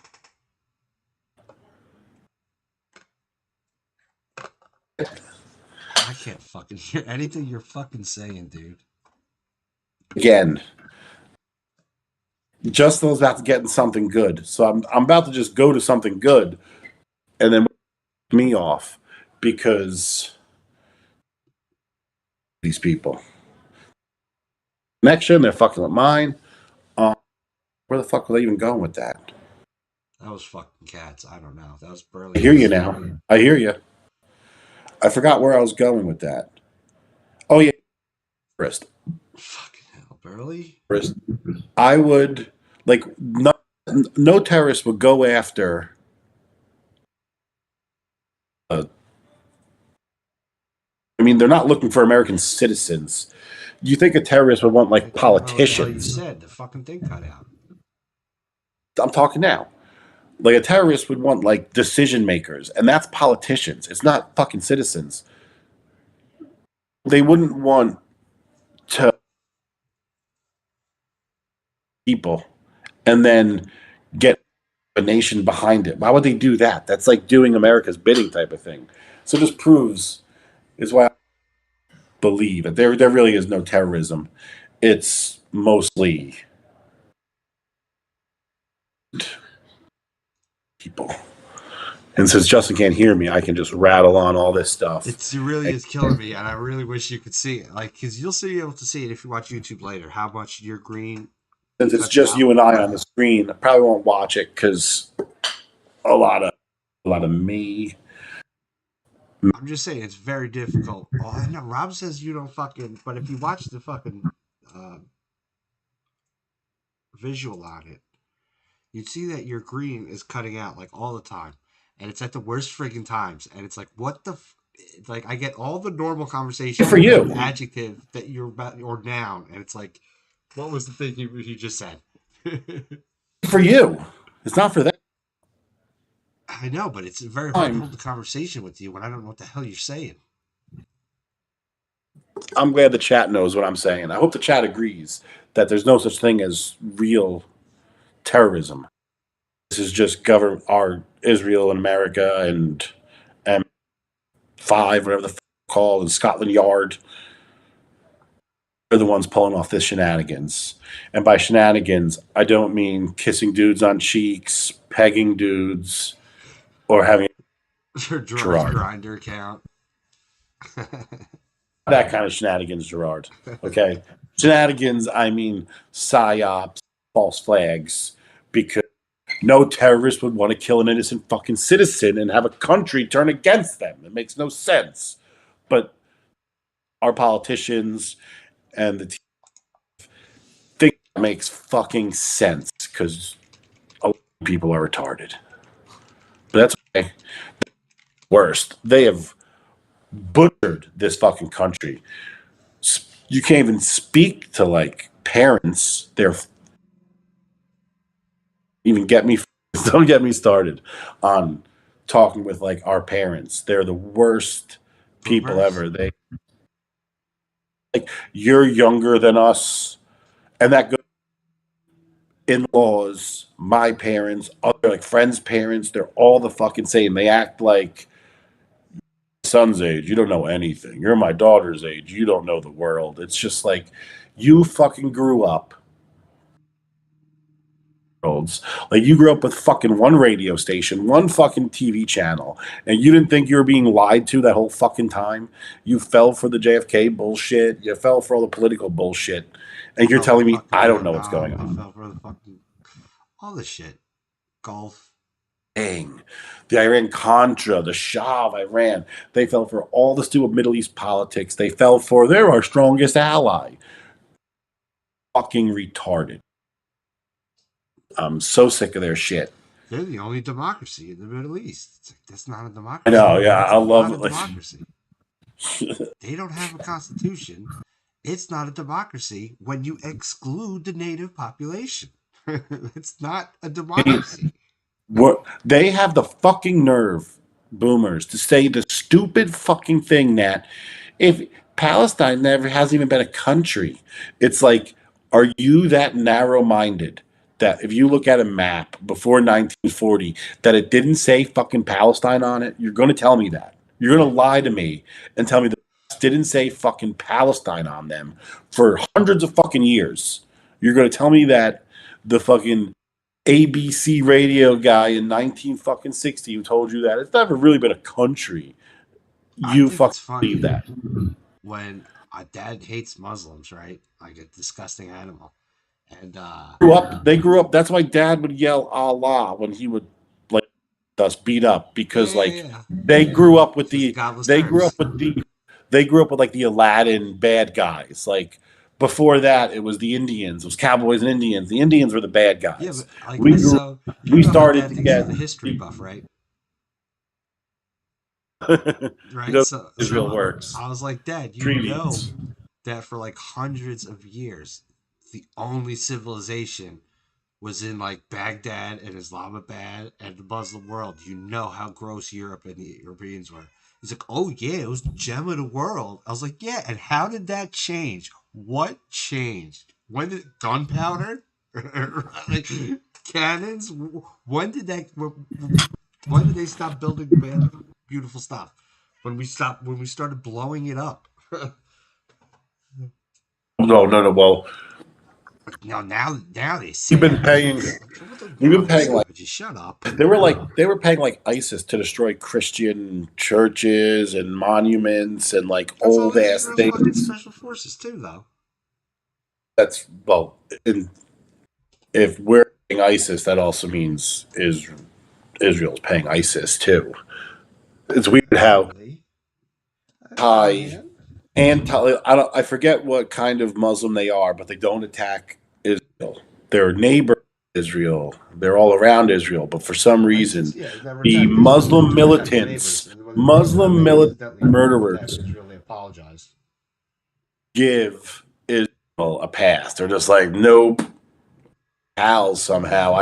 I can't fucking hear anything you're fucking saying, dude. Again, just those about to getting something good. So I'm about to just go to something good, and then me off because these people connection, they're fucking with mine. Where the fuck were they even going with that? That was fucking cats. I don't know. That was I hear you Burley's. now. I hear you. I forgot where I was going with that. Oh yeah, terrorist. Fucking hell, Burley. Terrorist. I would like no terrorist would go after. Uh, I mean, they're not looking for American citizens. You think a terrorist would want I like don't know what the hell you politicians? said. The fucking thing cut out. I'm talking now. Like a terrorist would want like decision makers, and that's politicians. It's not fucking citizens. They wouldn't want to people and then get a nation behind it. Why would they do that? That's like doing America's bidding type of thing. So this proves is why I believe that there really is no terrorism. It's mostly people. And since Justin can't hear me, I can just rattle on all this stuff. It really is killing me, and I really wish you could see it. Like, because you'll be able to see it if you watch YouTube later. How much your green Since it's cuts just out. you and I on the screen, I probably won't watch it because a lot of a lot of me. I'm just saying it's very difficult. Oh, I know. Rob says you don't fucking. But if you watch the fucking uh, visual on it, you'd see that your green is cutting out like all the time, and it's at the worst friggin' times. And it's like, what the. Like I get all the normal Good conversation for and then an you. adjective that you're about or noun, and it's like, what was the thing you just said? Good for you. It's not for that I know, but it's very hard to time. hold the conversation with you when I don't know what the hell you're saying. I'm glad the chat knows what I'm saying. I hope the chat agrees that there's no such thing as real terrorism. This is just govern our Israel and America and M5, whatever the fuck it's called, and Scotland Yard are the ones pulling off this shenanigans. And by shenanigans, I don't mean kissing dudes on cheeks, pegging dudes, or having Your a Gerard. grinder account. That kind of shenanigans, Gerard. Okay? Shenanigans, I mean psyops, false flags, because no terrorist would want to kill an innocent fucking citizen and have a country turn against them. It makes no sense. But our politicians and the think it makes fucking sense because a lot of people are retarded. But that's okay. Worst. They have butchered this fucking country. You can't even speak to like parents. They're even get me don't get me started on talking with like our parents. They're the worst people Boomers. ever. They like you're younger than us, and that goes in-laws, my parents, other like friends' parents. They're all the fucking same. They act like son's age. You don't know anything. You're my daughter's age. You don't know the world. It's just like you fucking grew up olds. Like you grew up with fucking one radio station, one fucking TV channel, and you didn't think you were being lied to that whole fucking time. You fell for the JFK bullshit. You fell for all the political bullshit, and you're Fell for telling me fucking I don't know what's going Vietnam. I on. fell for the fucking all the shit. Golf. Dang. The Iran Contra, the Shah of Iran, they fell for all the stupid Middle East politics. They fell for they're our strongest ally. Fucking retarded. I'm so sick of their shit. They're the only democracy in the Middle East. It's like that's not a I democracy. know, yeah, That's I love not a it. Like, democracy. They don't have a constitution. It's not a democracy when you exclude the native population. It's not a democracy. they have the fucking nerve, boomers, to say the stupid fucking thing that if Palestine never hasn't even been a country, it's like, are you that narrow minded that if you look at a map before 1940 that it didn't say fucking Palestine on it, you're going to tell me that. You're going to lie to me and tell me that it didn't say fucking Palestine on them for hundreds of fucking years. You're going to tell me that the fucking ABC radio guy in 19 fucking 60 who told you that it's never really been a country. I You think fucking it's believe funny that. when a dad hates Muslims, right? Like a disgusting animal. And They grew up. That's why Dad would yell Allah when he would like us beat up because like yeah. they grew up with Because the the godless they grew up Turks. with the they grew up with like the Aladdin bad guys. Like before that, it was the Indians. It was cowboys and Indians. The Indians were the bad Yeah, guys. but like We grew. so We you know how started dad to thinks get. he's a history buff, right? You Right? know, So Israel works. I was like, Dad, you know Treaties. that for like hundreds of years, the only civilization was in like Baghdad and Islamabad and the Muslim world. You know how gross Europe and the Europeans were. He's like, oh yeah, it was the gem of the world. I was like, yeah, and how did that change? What changed? When did gunpowder? Like cannons? When did that? When did they stop building beautiful stuff? When we started blowing it up. No, no, no. Well, Now they we've say been that. paying. We've Now been they paying say, like but you shut up. they were paying like ISIS to destroy Christian churches and monuments and like That's all old ass Israel's fucking things. special forces too, though. That's well, in, if we're paying ISIS, that also means Israel's paying ISIS too. It's weird how Really? high Man. I forget what kind of Muslim they are, but they don't attack Israel. Their neighbor Israel. They're all around Israel, but for some ISIS, reason, yeah, they never the attacked Israel. They Muslim only attacked their neighbors. militants, And when Muslim they militant accidentally invaded that, murderers Israel, they apologized. give Israel a pass. They're just like, nope, pals. Somehow,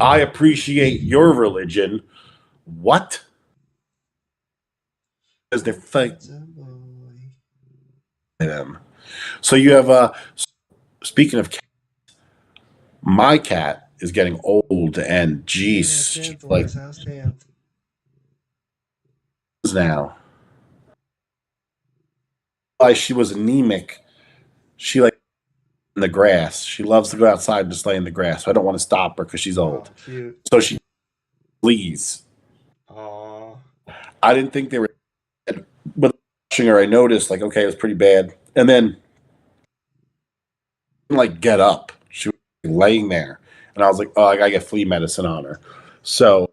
I appreciate your religion. What? Because they're fighting them. So you have speaking of my cat is getting old and Yeah, geez, she's like tantalus. How's Tant? now. Why she was anemic. She like in the grass. She loves to go outside and just lay in the grass. So I don't want to stop her because she's old. Oh, cute. So she flees. Aw. I didn't think they were but watching her, I noticed like okay, it was pretty bad. And then like get up. She was laying there. And I was like, oh, I gotta get flea medicine on her. So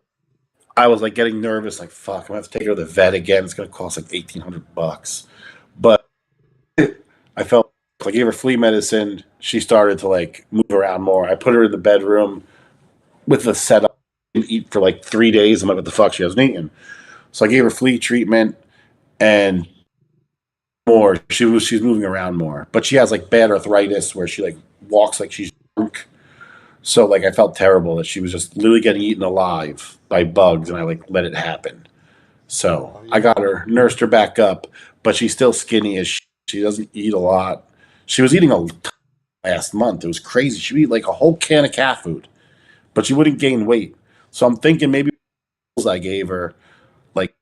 I was like getting nervous, like fuck, I'm gonna have to take her to the vet again. It's gonna cost like $1,800. But I felt like I gave her flea medicine. She started to like move around more. I put her in the bedroom with the setup and eat for like 3 days. I'm like, what the fuck? She hasn't eaten. So I gave her flea treatment and more. She's moving around more. But she has like bad arthritis where she like walks like she's drunk. So like I felt terrible that she was just literally getting eaten alive by bugs and I like let it happen. So Oh, I yeah. got her, nursed her back up, but she's still skinny as shit. She doesn't eat a lot. She was eating a last month. It was crazy. She would eat like a whole can of cat food, but she wouldn't gain weight. So I'm thinking maybe I gave her like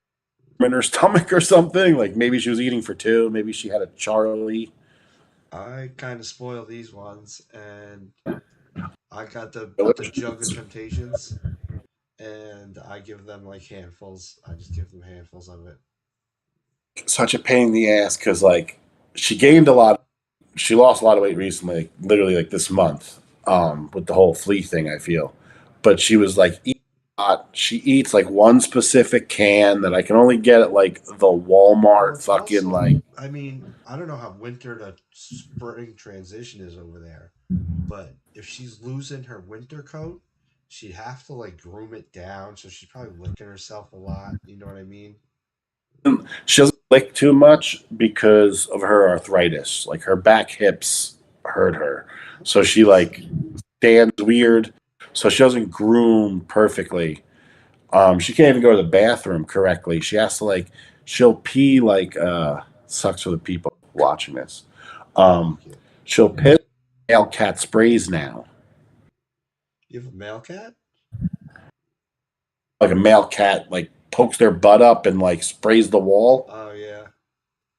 in her stomach or something. Like maybe she was eating for two. Maybe she had a Charlie. I kind of spoil these ones, and I got the jug of delicious. Temptations, and I give them like handfuls. I just give them handfuls of it. Such a pain in the ass because like she gained a lot. She lost a lot of weight recently, like, literally like this month, with the whole flea thing. I feel, but she was like eating a lot. She eats like one specific can that I can only get at like the Well, Walmart it's fucking also, like. I mean, I don't know how winter to spring transition is over there, but if she's losing her winter coat, she'd have to like groom it down. So she's probably licking herself a lot. You know what I mean? She doesn't lick too much because of her arthritis. Like her back hips hurt her, Oh, so she jeez. like stands weird. So she doesn't groom perfectly. She can't even go to the bathroom correctly. She has to like she'll pee like sucks for the people watching this. Um, Fuck you. she'll piss male cat sprays now. You have a male cat? Like a male cat like pokes their butt up and like sprays the wall. Oh yeah.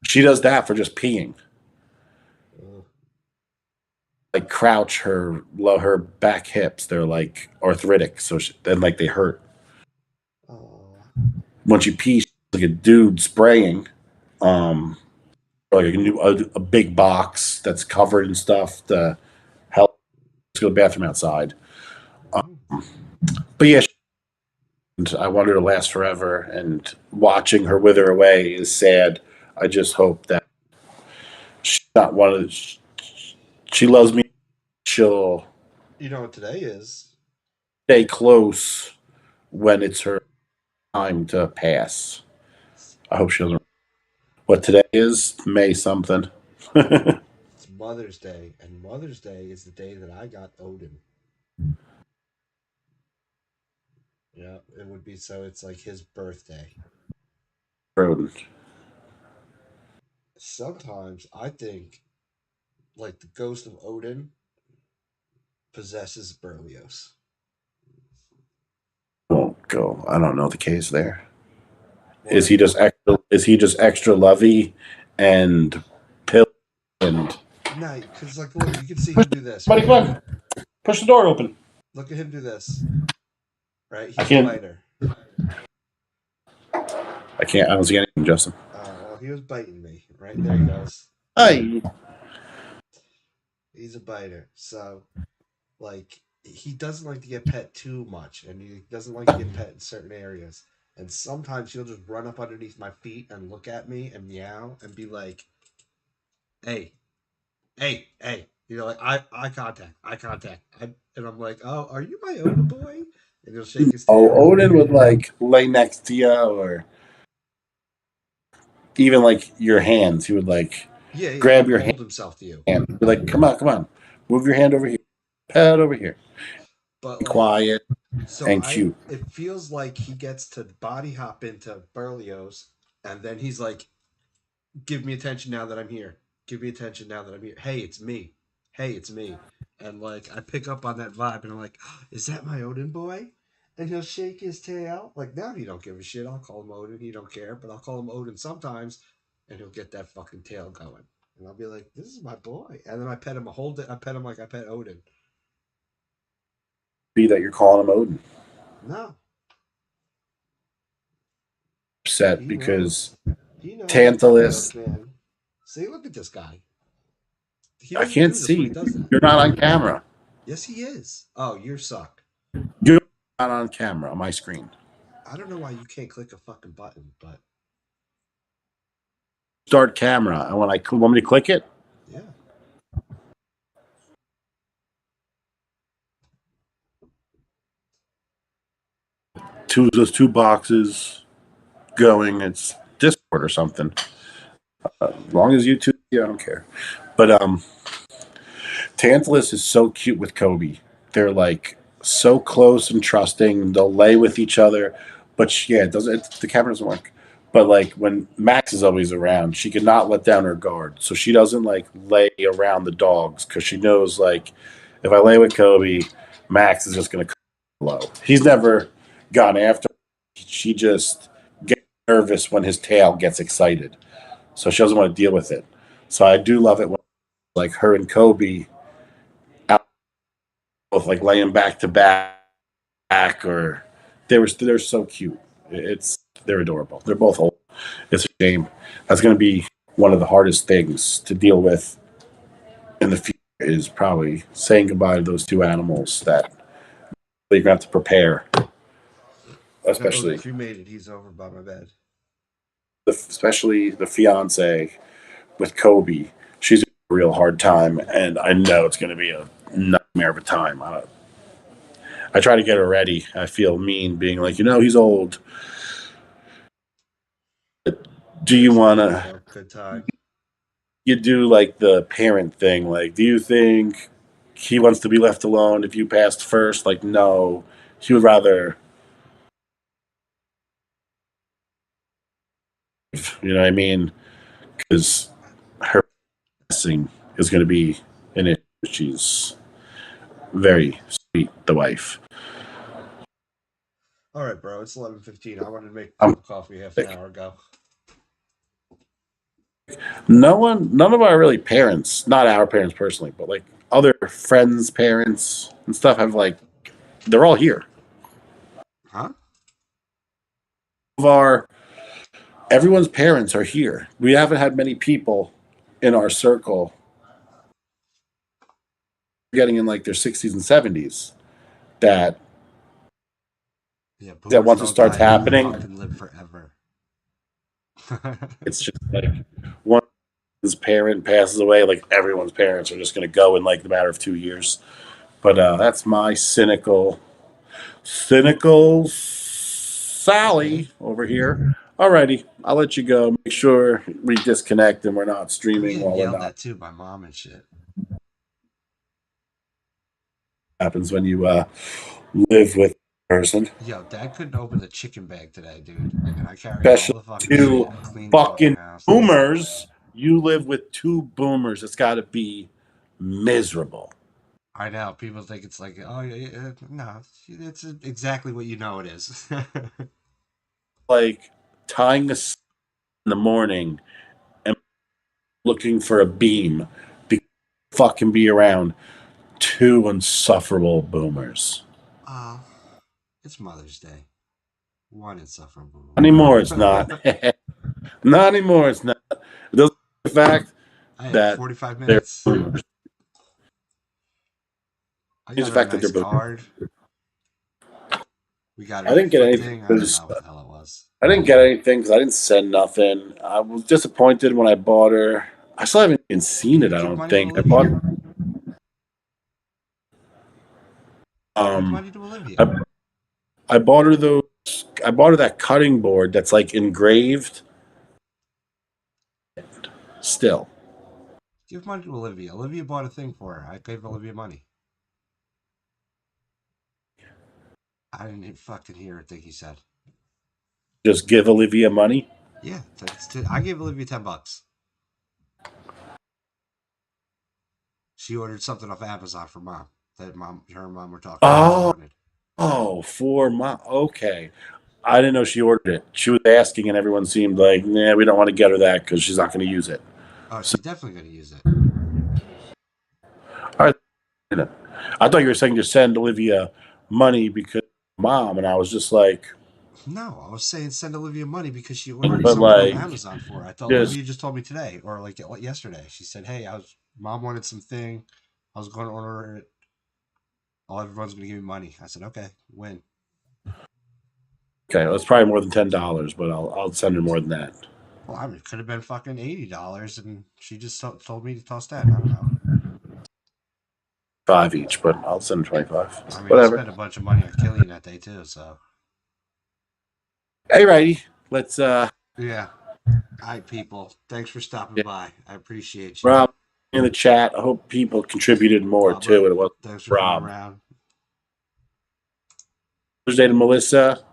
She does that for just peeing. Ugh. Like crouch her back hips. They're like arthritic, so then like they hurt. Oh. Once you pee, like a dude spraying. Um, or like a big box that's covered and stuff to help to go to the bathroom outside. Mm. But yeah, I want her to last forever, and watching her wither away is sad. I just hope that she's not one of the, she loves me. She'll You know what today is? stay close when it's her time to pass. I hope she doesn't. What today is? May something. It's Mother's Day, and Mother's Day is the day that I got Odin. Yeah, it would be so. It's like his birthday. Rodent. Sometimes I think like the ghost of Odin possesses Berlioz. Won't go. I don't know the case there. Is What? he just extra? Is he just extra lovey and pill and? No, because like, look, you can see him do this, Buddy, right? come on. Push the door open. Look at him do this, right? I He's a can't. biter. I can't. I don't see anything, Justin. Well, he was biting me, right? There he goes. Hi. He's a biter. So, like, he doesn't like to get pet too much, and he doesn't like to get pet in certain areas. And sometimes he'll just run up underneath my feet and look at me and meow and be like, "Hey, hey, hey." You know, like eye contact, eye contact. And I'm like, "Oh, are you my Oda boy?" And he'll shake his Oh, tail. Odin would like lay next to you, or even like your hands. He would like Yeah, yeah, grab he'll your hand. mold himself to you. Be like, come on, come on, move your hand over here, pet over here. But Be like, quiet so and cute. it feels like he gets to body hop into Berlioz, and then he's like, give me attention now that I'm here. Give me attention now that I'm here. Hey, it's me. Hey, it's me. And like I pick up on that vibe and I'm like, oh, is that my Odin boy? And he'll shake his tail. Like now he don't give a shit. I'll call him Odin. He don't care, but I'll call him Odin sometimes and he'll get that fucking tail going. And I'll be like, this is my boy. And then I pet him, I hold it, I pet him like I pet Odin. Be that you're calling him Odin. No, Upset he because knows. He knows. He knows, Tantalus. man. See, look at this guy. He I doesn't can't do this when he see. does that. You're not on camera. Yes, he is. Oh, you suck. You're not on camera on my screen. I don't know why you can't click a fucking button, but Start camera, and when I want me to click it, yeah. those two boxes going. It's Discord or something. As long as YouTube, yeah, I don't care. But Tantalus is so cute with Kobe. They're like so close and trusting. They'll lay with each other, but yeah, it doesn't. The camera doesn't work. But like when Max is always around, she cannot let down her guard, so she doesn't like lay around the dogs because she knows like if I lay with Kobe, Max is just gonna come low. He's never gone after. She just gets nervous when his tail gets excited, so she doesn't want to deal with it. So I do love it when like her and Kobe out both like laying back to back, or they're so cute. They're adorable. They're both old. It's a shame. That's going to be one of the hardest things to deal with in the future. Is probably saying goodbye to those two animals that you're going to have to prepare, Oh, the especially cremated. He's over by my bed. especially the fiance with Kobe. She's a real hard time, and I know it's going to be a nightmare of a time. I try to get her ready. I feel mean being like, he's old. Do you It's want okay, to? bro. Good time. You do like the parent thing. Like, do you think he wants to be left alone if you passed first? Like, no, he would rather. You know what I mean? Because her passing is going to be an issue. She's very sweet, the wife. All right, bro. It's 11:15. I wanted to make a I'm cup of coffee half an sick. hour ago. None of our really parents, not our parents personally, but like other friends' parents and stuff have like, they're all here. Huh? Of our Everyone's parents are here. We haven't had many people in our circle getting in like their 60s and 70s that Yeah, that boomers once it don't starts die. They happening, fucking live forever. it's just like one's parent passes away, like everyone's parents are just going to go in like the matter of 2 years. But that's my cynical Okay. Sally over here. Alrighty, I'll let you go. Make sure we disconnect and we're not I'm streaming getting while we're yelled not. at too by mom and shit. Happens when you live with a person. Yo, dad couldn't open the chicken bag today, dude. And I carry all Especially the fucking two shit and clean the fucking fucking house. boomers. You live with two boomers. It's got to be miserable. I know. People think it's like, oh, yeah, no, it's exactly what you know it is. Like tying us in the morning and looking for a beam to fucking be around two insufferable boomers. Oh, it's Mother's Day. One insufferable Not anymore, it's boomer. not. Not anymore, it's not. It doesn't the fact I had that 45 they're minutes. boomers. I It's got the her a fact that they're nice boomers. card. We got I her a didn't get foot anything thing. I don't because know what the hell it was. I didn't get anything because I didn't send nothing. I was disappointed when I bought her. I still haven't even seen Did it. you I give don't money to think I bought. Olivia? Give Um, money to Olivia. I, I bought her those. I bought her that cutting board that's like engraved. Still, Give money to Olivia. Olivia bought a thing for her. I gave Olivia money. I didn't fucking hear a thing he said. just give Olivia money. Yeah, I gave Olivia $10. She ordered something off Amazon for mom. That her and mom were talking about. She Oh, wanted. for my okay. I didn't know she ordered it. She was asking, and everyone seemed like, "Nah, we don't want to get her that because she's not going to use it." Oh, So, she's definitely gonna use it. all right, I thought you were saying to send Olivia money because mom, and I was just like, No, I was saying send Olivia money because she ordered but something off like, Amazon for her. I thought just Olivia just told me today or like yesterday. She said, "Hey, mom wanted something. I was going to order it. Oh, everyone's gonna give me money." I said, "Okay, when?" okay. That's probably more than $10, but I'll send her more than that. Well, I mean, it could have been fucking $80, and she just told me to toss that. I don't know. Five each, but I'll send her 25. I mean, I Whatever. spent a bunch of money on Killian that day too. So Hey, righty. Let's yeah. All right, people. Thanks for stopping yeah, by. I appreciate you, Rob in the chat. I hope people contributed more too. Bubba. And it wasn't Thanks for coming Rob. around. Thursday to Melissa.